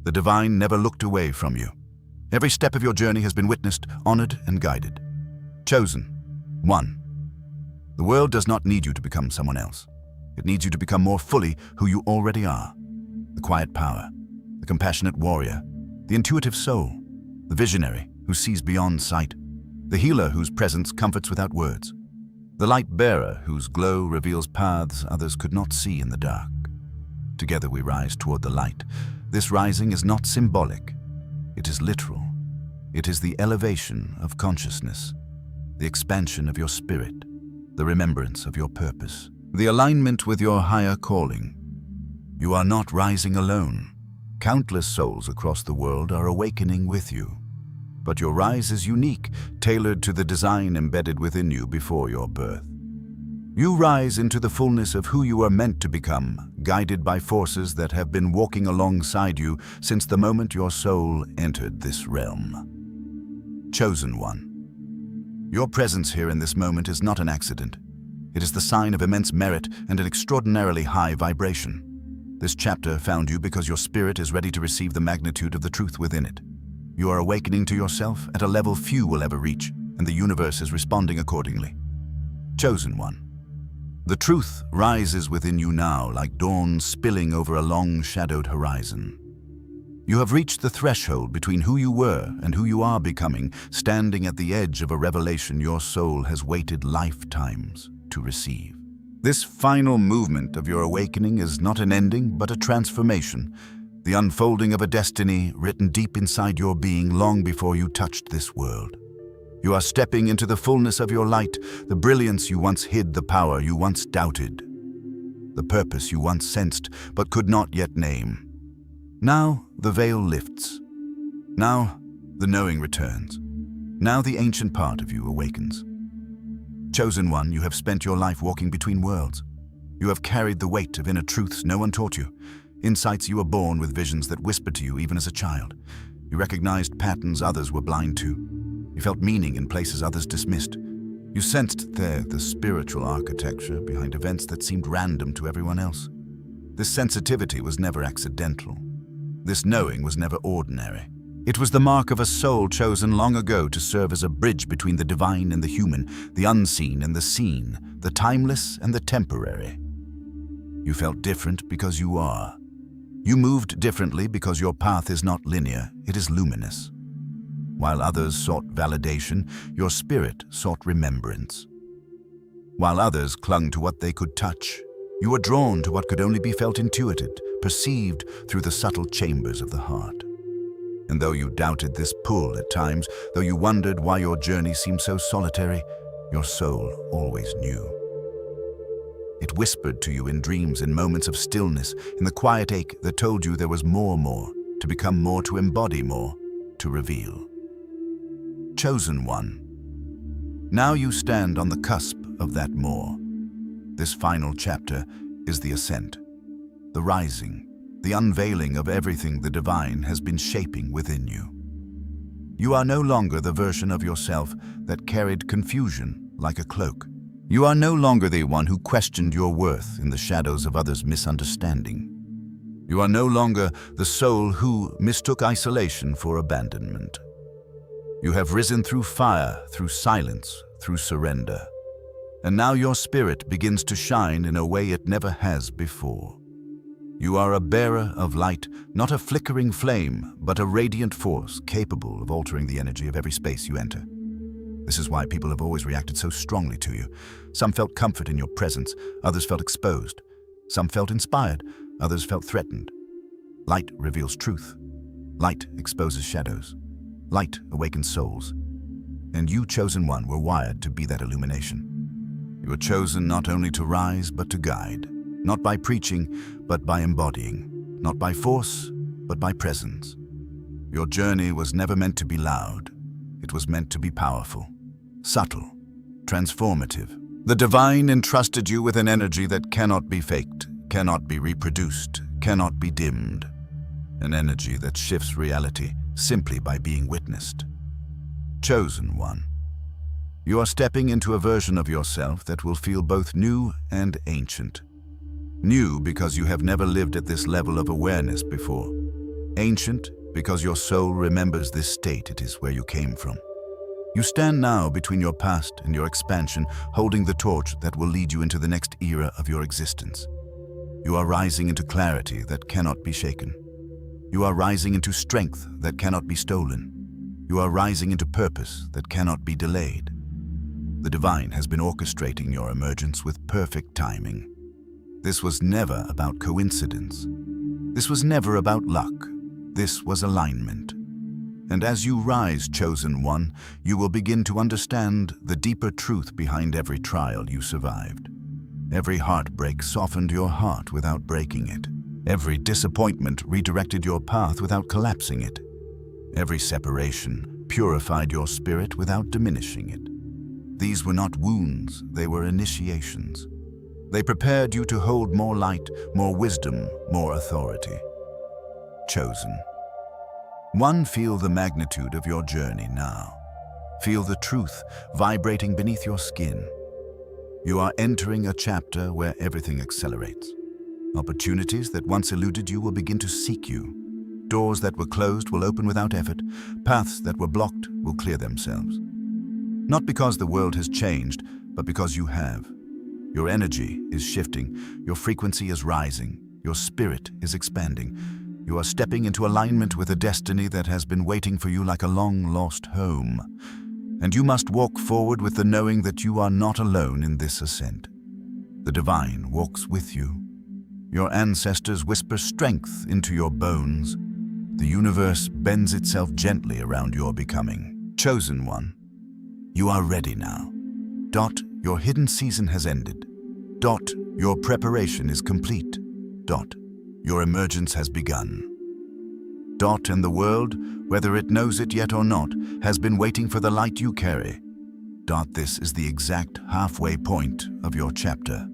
The divine never looked away from you. Every step of your journey has been witnessed, honored, and guided. Chosen. 1. The world does not need you to become someone else. It needs you to become more fully who you already are. The quiet power, the compassionate warrior, the intuitive soul, the visionary who sees beyond sight, the healer whose presence comforts without words, the light bearer whose glow reveals paths others could not see in the dark. Together we rise toward the light. This rising is not symbolic. It is literal. It is the elevation of consciousness, the expansion of your spirit, the remembrance of your purpose, the alignment with your higher calling. You are not rising alone. Countless souls across the world are awakening with you. But your rise is unique, tailored to the design embedded within you before your birth. You rise into the fullness of who you are meant to become, guided by forces that have been walking alongside you since the moment your soul entered this realm. Chosen one. Your presence here in this moment is not an accident. It is the sign of immense merit and an extraordinarily high vibration. This chapter found you because your spirit is ready to receive the magnitude of the truth within it. You are awakening to yourself at a level few will ever reach, and the universe is responding accordingly. Chosen one. The truth rises within you now like dawn spilling over a long-shadowed horizon. You have reached the threshold between who you were and who you are becoming, standing at the edge of a revelation your soul has waited lifetimes to receive. This final movement of your awakening is not an ending, but a transformation, the unfolding of a destiny written deep inside your being long before you touched this world. You are stepping into the fullness of your light, the brilliance you once hid, the power you once doubted, the purpose you once sensed but could not yet name. Now the veil lifts. Now the knowing returns. Now the ancient part of you awakens. Chosen one, you have spent your life walking between worlds. You have carried the weight of inner truths no one taught you, insights you were born with, visions that whispered to you even as a child. You recognized patterns others were blind to. You felt meaning in places others dismissed. You sensed there the spiritual architecture behind events that seemed random to everyone else. This sensitivity was never accidental. This knowing was never ordinary. It was the mark of a soul chosen long ago to serve as a bridge between the divine and the human, the unseen and the seen, the timeless and the temporary. You felt different because you are. You moved differently because your path is not linear, it is luminous. While others sought validation, your spirit sought remembrance. While others clung to what they could touch, you were drawn to what could only be felt, intuited, perceived through the subtle chambers of the heart. And though you doubted this pull at times, though you wondered why your journey seemed so solitary, your soul always knew. It whispered to you in dreams, in moments of stillness, in the quiet ache that told you there was more, to become more, to embody more, to reveal. Chosen one. Now you stand on the cusp of that more. This final chapter is the ascent, the rising, the unveiling of everything the divine has been shaping within you. You are no longer the version of yourself that carried confusion like a cloak. You are no longer the one who questioned your worth in the shadows of others' misunderstanding. You are no longer the soul who mistook isolation for abandonment. You have risen through fire, through silence, through surrender. And now your spirit begins to shine in a way it never has before. You are a bearer of light, not a flickering flame, but a radiant force capable of altering the energy of every space you enter. This is why people have always reacted so strongly to you. Some felt comfort in your presence, others felt exposed. Some felt inspired, others felt threatened. Light reveals truth. Light exposes shadows. Light awakens souls. And you, chosen one, were wired to be that illumination. You were chosen not only to rise, but to guide. Not by preaching, but by embodying. Not by force, but by presence. Your journey was never meant to be loud. It was meant to be powerful, subtle, transformative. The divine entrusted you with an energy that cannot be faked, cannot be reproduced, cannot be dimmed. An energy that shifts reality simply by being witnessed. Chosen one. You are stepping into a version of yourself that will feel both new and ancient. New because you have never lived at this level of awareness before. Ancient because your soul remembers this state it is where you came from. You stand now between your past and your expansion, holding the torch that will lead you into the next era of your existence. You are rising into clarity that cannot be shaken. You are rising into strength that cannot be stolen. You are rising into purpose that cannot be delayed. The divine has been orchestrating your emergence with perfect timing. This was never about coincidence. This was never about luck. This was alignment. And as you rise, chosen one, you will begin to understand the deeper truth behind every trial you survived. Every heartbreak softened your heart without breaking it. Every disappointment redirected your path without collapsing it. Every separation purified your spirit without diminishing it. These were not wounds, they were initiations. They prepared you to hold more light, more wisdom, more authority. Chosen. One, feel the magnitude of your journey now. Feel the truth vibrating beneath your skin. You are entering a chapter where everything accelerates. Opportunities that once eluded you will begin to seek you. Doors that were closed will open without effort. Paths that were blocked will clear themselves. Not because the world has changed, but because you have. Your energy is shifting, your frequency is rising, your spirit is expanding. You are stepping into alignment with a destiny that has been waiting for you like a long-lost home. And you must walk forward with the knowing that you are not alone in this ascent. The divine walks with you. Your ancestors whisper strength into your bones. The universe bends itself gently around your becoming. Chosen one, you are ready now. Your hidden season has ended. Your preparation is complete. Your emergence has begun. And the world, whether it knows it yet or not, has been waiting for the light you carry. This is the exact halfway point of your chapter.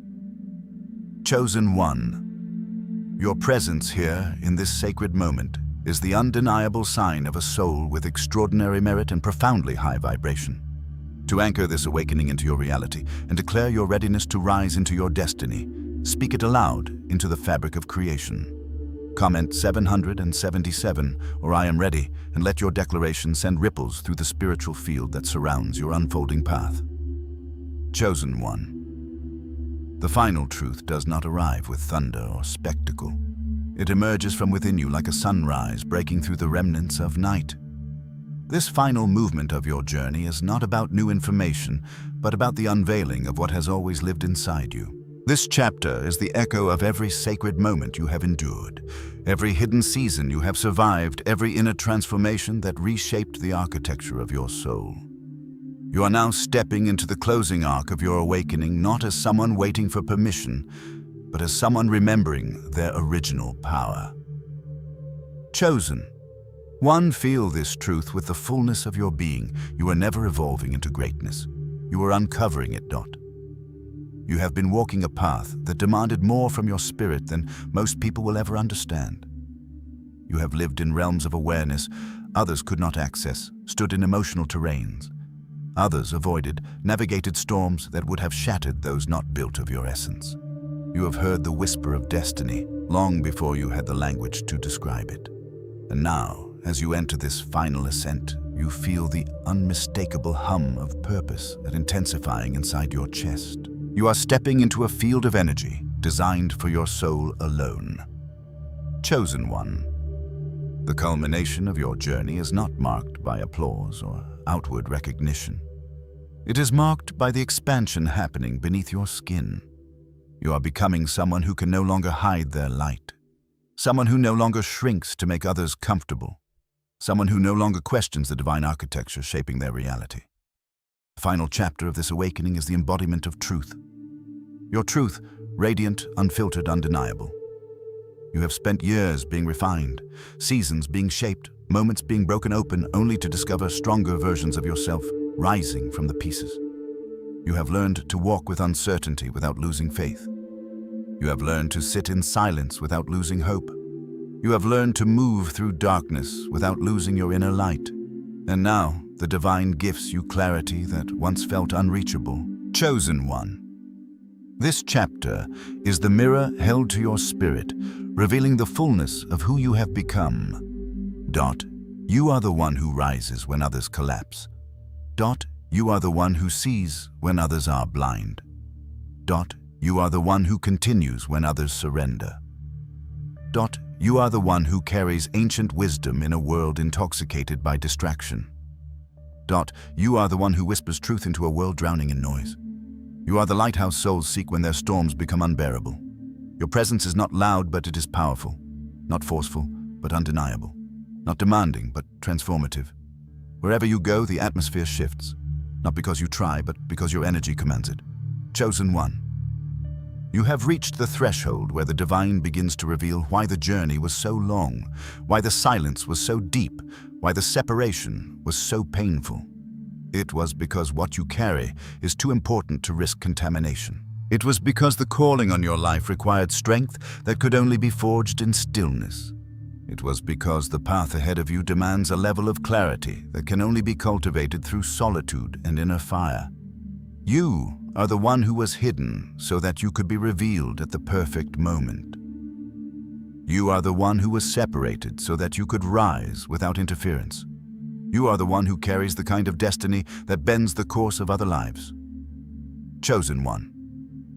Chosen one, your presence here in this sacred moment is the undeniable sign of a soul with extraordinary merit and profoundly high vibration. To anchor this awakening into your reality and declare your readiness to rise into your destiny, speak it aloud into the fabric of creation. Comment 777 or I am ready, and let your declaration send ripples through the spiritual field that surrounds your unfolding path. Chosen one. The final truth does not arrive with thunder or spectacle. It emerges from within you like a sunrise breaking through the remnants of night. This final movement of your journey is not about new information, but about the unveiling of what has always lived inside you. This chapter is the echo of every sacred moment you have endured, every hidden season you have survived, every inner transformation that reshaped the architecture of your soul. You are now stepping into the closing arc of your awakening, not as someone waiting for permission, but as someone remembering their original power. Chosen. One, feel this truth with the fullness of your being. You are never evolving into greatness. You are uncovering it. You have been walking a path that demanded more from your spirit than most people will ever understand. You have lived in realms of awareness others could not access, stood in emotional terrains. Others avoided, navigated storms that would have shattered those not built of your essence. You have heard the whisper of destiny long before you had the language to describe it. And now, as you enter this final ascent, you feel the unmistakable hum of purpose intensifying inside your chest. You are stepping into a field of energy designed for your soul alone. Chosen one. The culmination of your journey is not marked by applause or outward recognition. It is marked by the expansion happening beneath your skin. You are becoming someone who can no longer hide their light. Someone who no longer shrinks to make others comfortable. Someone who no longer questions the divine architecture shaping their reality. The final chapter of this awakening is the embodiment of truth. Your truth, radiant, unfiltered, undeniable. You have spent years being refined, seasons being shaped, moments being broken open only to discover stronger versions of yourself rising from the pieces. You have learned to walk with uncertainty without losing faith. You have learned to sit in silence without losing hope. You have learned to move through darkness without losing your inner light. And now, the divine gifts you clarity that once felt unreachable. Chosen one. This chapter is the mirror held to your spirit, revealing the fullness of who you have become. You are the one who rises when others collapse. You are the one who sees when others are blind. You are the one who continues when others surrender. You are the one who carries ancient wisdom in a world intoxicated by distraction. You are the one who whispers truth into a world drowning in noise. You are the lighthouse souls seek when their storms become unbearable. Your presence is not loud, but it is powerful. Not forceful, but undeniable. Not demanding, but transformative. Wherever you go, the atmosphere shifts. Not because you try, but because your energy commands it. Chosen one. You have reached the threshold where the divine begins to reveal why the journey was so long, why the silence was so deep, why the separation was so painful. It was because what you carry is too important to risk contamination. It was because the calling on your life required strength that could only be forged in stillness. It was because the path ahead of you demands a level of clarity that can only be cultivated through solitude and inner fire. You are the one who was hidden so that you could be revealed at the perfect moment. You are the one who was separated so that you could rise without interference. You are the one who carries the kind of destiny that bends the course of other lives. Chosen one.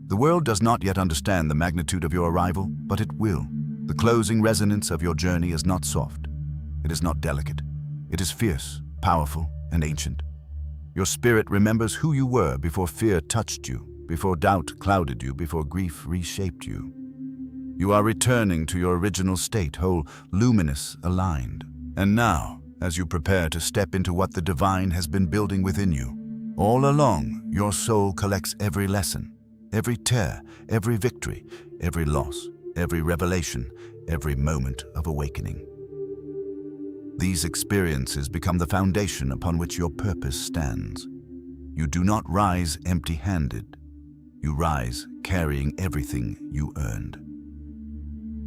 The world does not yet understand the magnitude of your arrival, but it will. The closing resonance of your journey is not soft. It is not delicate. It is fierce, powerful, and ancient. Your spirit remembers who you were before fear touched you, before doubt clouded you, before grief reshaped you. You are returning to your original state, whole, luminous, aligned. And now, as you prepare to step into what the divine has been building within you, all along, your soul collects every lesson, every tear, every victory, every loss, every revelation, every moment of awakening. These experiences become the foundation upon which your purpose stands. You do not rise empty-handed. You rise carrying everything you earned.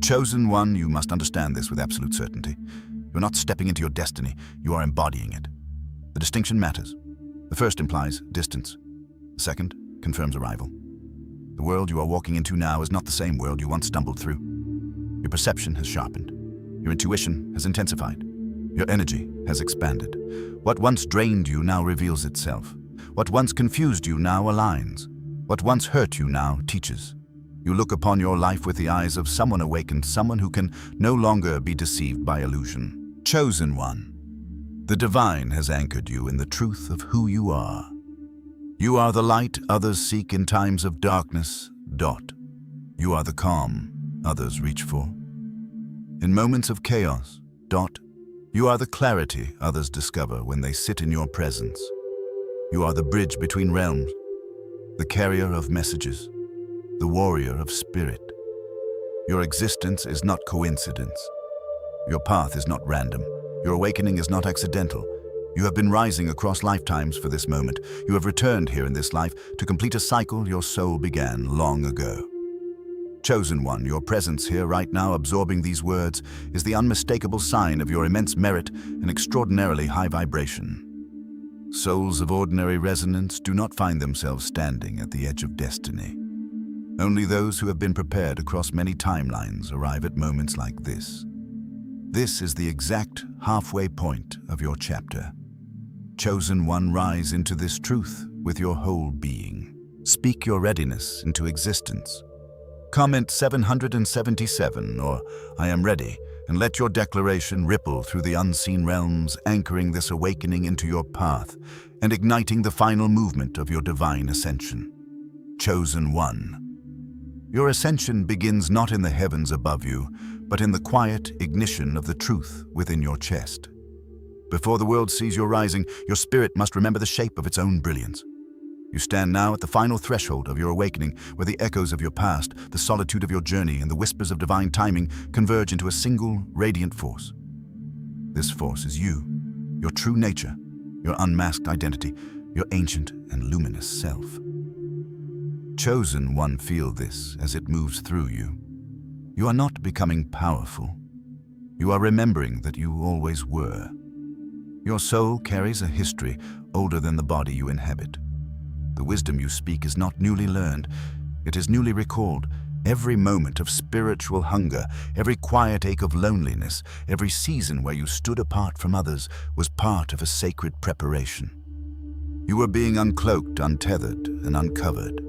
Chosen one, you must understand this with absolute certainty. You are not stepping into your destiny, you are embodying it. The distinction matters. The first implies distance. The second confirms arrival. The world you are walking into now is not the same world you once stumbled through. Your perception has sharpened. Your intuition has intensified. Your energy has expanded. What once drained you now reveals itself. What once confused you now aligns. What once hurt you now teaches. You look upon your life with the eyes of someone awakened, someone who can no longer be deceived by illusion. Chosen one. The divine has anchored you in the truth of who you are. You are the light others seek in times of darkness. You are the calm others reach for. In moments of chaos. You are the clarity others discover when they sit in your presence. You are the bridge between realms, the carrier of messages, the warrior of spirit. Your existence is not coincidence. Your path is not random. Your awakening is not accidental. You have been rising across lifetimes for this moment. You have returned here in this life to complete a cycle your soul began long ago. Chosen one, your presence here right now absorbing these words is the unmistakable sign of your immense merit and extraordinarily high vibration. Souls of ordinary resonance do not find themselves standing at the edge of destiny. Only those who have been prepared across many timelines arrive at moments like this. This is the exact halfway point of your chapter. Chosen one, rise into this truth with your whole being. Speak your readiness into existence. Comment 777 or I am ready, and let your declaration ripple through the unseen realms, anchoring this awakening into your path and igniting the final movement of your divine ascension. Chosen one. Your ascension begins not in the heavens above you, but in the quiet ignition of the truth within your chest. Before the world sees your rising, your spirit must remember the shape of its own brilliance. You stand now at the final threshold of your awakening, where the echoes of your past, the solitude of your journey, and the whispers of divine timing converge into a single, radiant force. This force is you, your true nature, your unmasked identity, your ancient and luminous self. Chosen one, feel this as it moves through you. You are not becoming powerful. You are remembering that you always were. Your soul carries a history older than the body you inhabit. The wisdom you speak is not newly learned, it is newly recalled. Every moment of spiritual hunger, every quiet ache of loneliness, every season where you stood apart from others was part of a sacred preparation. You were being uncloaked, untethered, and uncovered.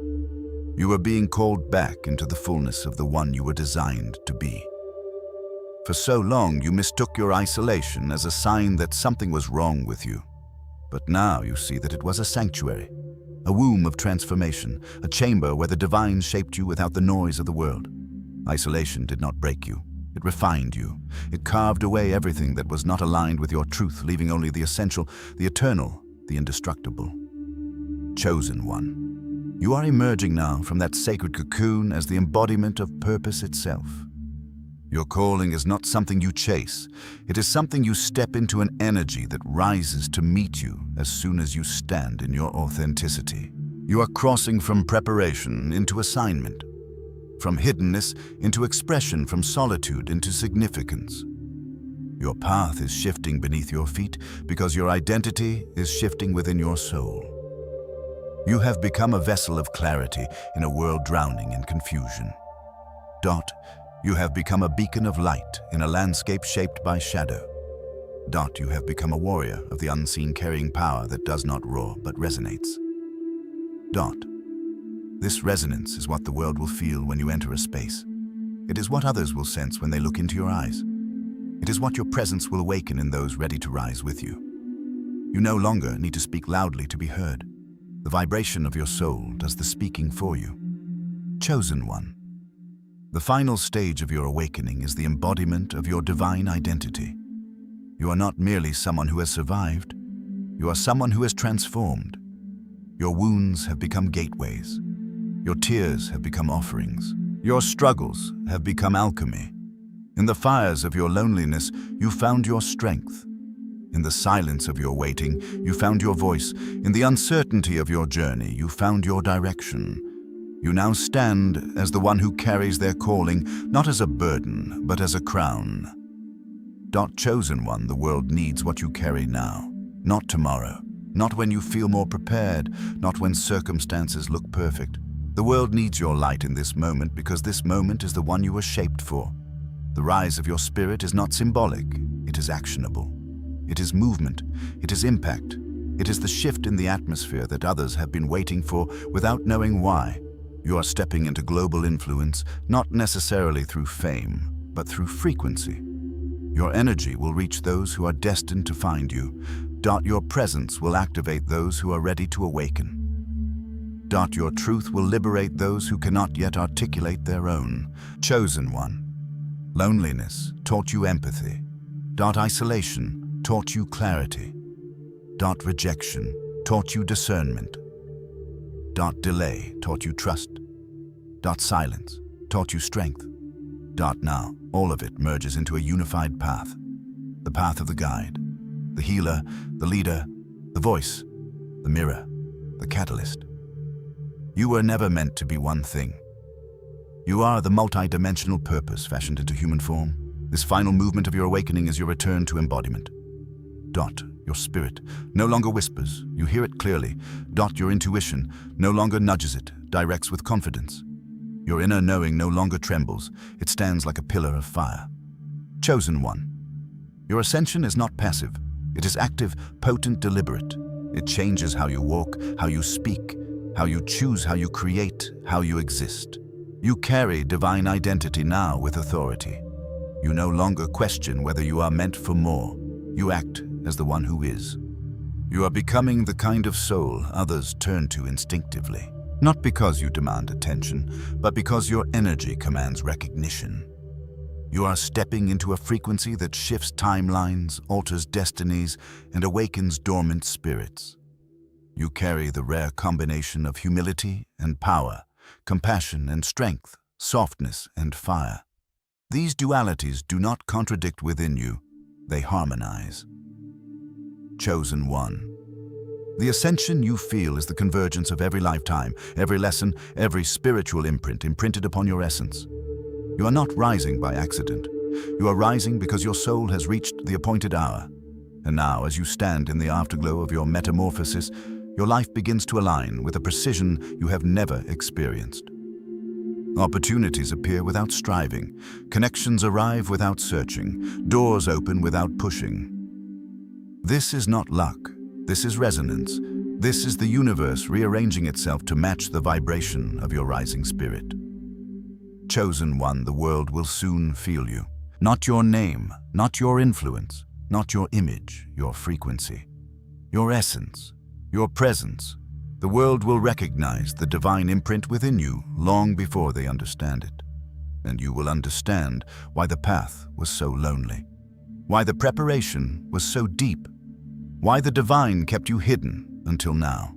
You were being called back into the fullness of the one you were designed to be. For so long, you mistook your isolation as a sign that something was wrong with you. But now you see that it was a sanctuary, a womb of transformation, a chamber where the divine shaped you without the noise of the world. Isolation did not break you. It refined you. It carved away everything that was not aligned with your truth, leaving only the essential, the eternal, the indestructible. Chosen one. You are emerging now from that sacred cocoon as the embodiment of purpose itself. Your calling is not something you chase. It is something you step into, an energy that rises to meet you as soon as you stand in your authenticity. You are crossing from preparation into assignment, from hiddenness into expression, from solitude into significance. Your path is shifting beneath your feet because your identity is shifting within your soul. You have become a vessel of clarity in a world drowning in confusion. You have become a beacon of light in a landscape shaped by shadow. You have become a warrior of the unseen, carrying power that does not roar but resonates. This resonance is what the world will feel when you enter a space. It is what others will sense when they look into your eyes. It is what your presence will awaken in those ready to rise with you. You no longer need to speak loudly to be heard. The vibration of your soul does the speaking for you. Chosen one. The final stage of your awakening is the embodiment of your divine identity. You are not merely someone who has survived. You are someone who has transformed. Your wounds have become gateways. Your tears have become offerings. Your struggles have become alchemy. In the fires of your loneliness, you found your strength. In the silence of your waiting, you found your voice. In the uncertainty of your journey, you found your direction. You now stand as the one who carries their calling, not as a burden, but as a crown. Chosen one, the world needs what you carry now, not tomorrow, not when you feel more prepared, not when circumstances look perfect. The world needs your light in this moment because this moment is the one you were shaped for. The rise of your spirit is not symbolic, it is actionable. It is movement, it is impact, it is the shift in the atmosphere that others have been waiting for without knowing why. You are stepping into global influence, not necessarily through fame, but through frequency. Your energy will reach those who are destined to find you. Your presence will activate those who are ready to awaken. Your truth will liberate those who cannot yet articulate their own. Chosen one. Loneliness taught you empathy. Isolation taught you clarity. Rejection taught you discernment. Delay taught you trust. Silence taught you strength. Now, all of it merges into a unified path. The path of the guide, the healer, the leader, the voice, the mirror, the catalyst. You were never meant to be one thing. You are the multi-dimensional purpose fashioned into human form. This final movement of your awakening is your return to embodiment. Your spirit no longer whispers, you hear it clearly. Your intuition no longer nudges it, directs with confidence. Your inner knowing no longer trembles, it stands like a pillar of fire. Chosen one. Your ascension is not passive. It is active, potent, deliberate. It changes how you walk, how you speak, how you choose, how you create, how you exist. You carry divine identity now with authority. You no longer question whether you are meant for more. You act as the one who is. You are becoming the kind of soul others turn to instinctively. Not because you demand attention, but because your energy commands recognition. You are stepping into a frequency that shifts timelines, alters destinies, and awakens dormant spirits. You carry the rare combination of humility and power, compassion and strength, softness and fire. These dualities do not contradict within you, they harmonize. Chosen one. The ascension you feel is the convergence of every lifetime, every lesson, every spiritual imprint imprinted upon your essence. You are not rising by accident. You are rising because your soul has reached the appointed hour. And now, as you stand in the afterglow of your metamorphosis, your life begins to align with a precision you have never experienced. Opportunities appear without striving. Connections arrive without searching. Doors open without pushing. This is not luck. This is resonance. This is the universe rearranging itself to match the vibration of your rising spirit. Chosen one, the world will soon feel you. Not your name, not your influence, not your image, your frequency, your essence, your presence. The world will recognize the divine imprint within you long before they understand it. And you will understand why the path was so lonely, why the preparation was so deep, why the divine kept you hidden until now.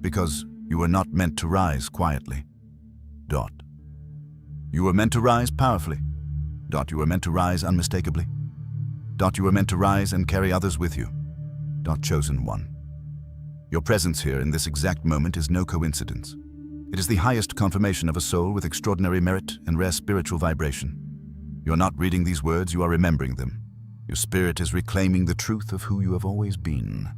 Because you were not meant to rise quietly. You were meant to rise powerfully. You were meant to rise unmistakably. You were meant to rise and carry others with you. Chosen one. Your presence here in this exact moment is no coincidence. It is the highest confirmation of a soul with extraordinary merit and rare spiritual vibration. You are not reading these words, you are remembering them. Your spirit is reclaiming the truth of who you have always been.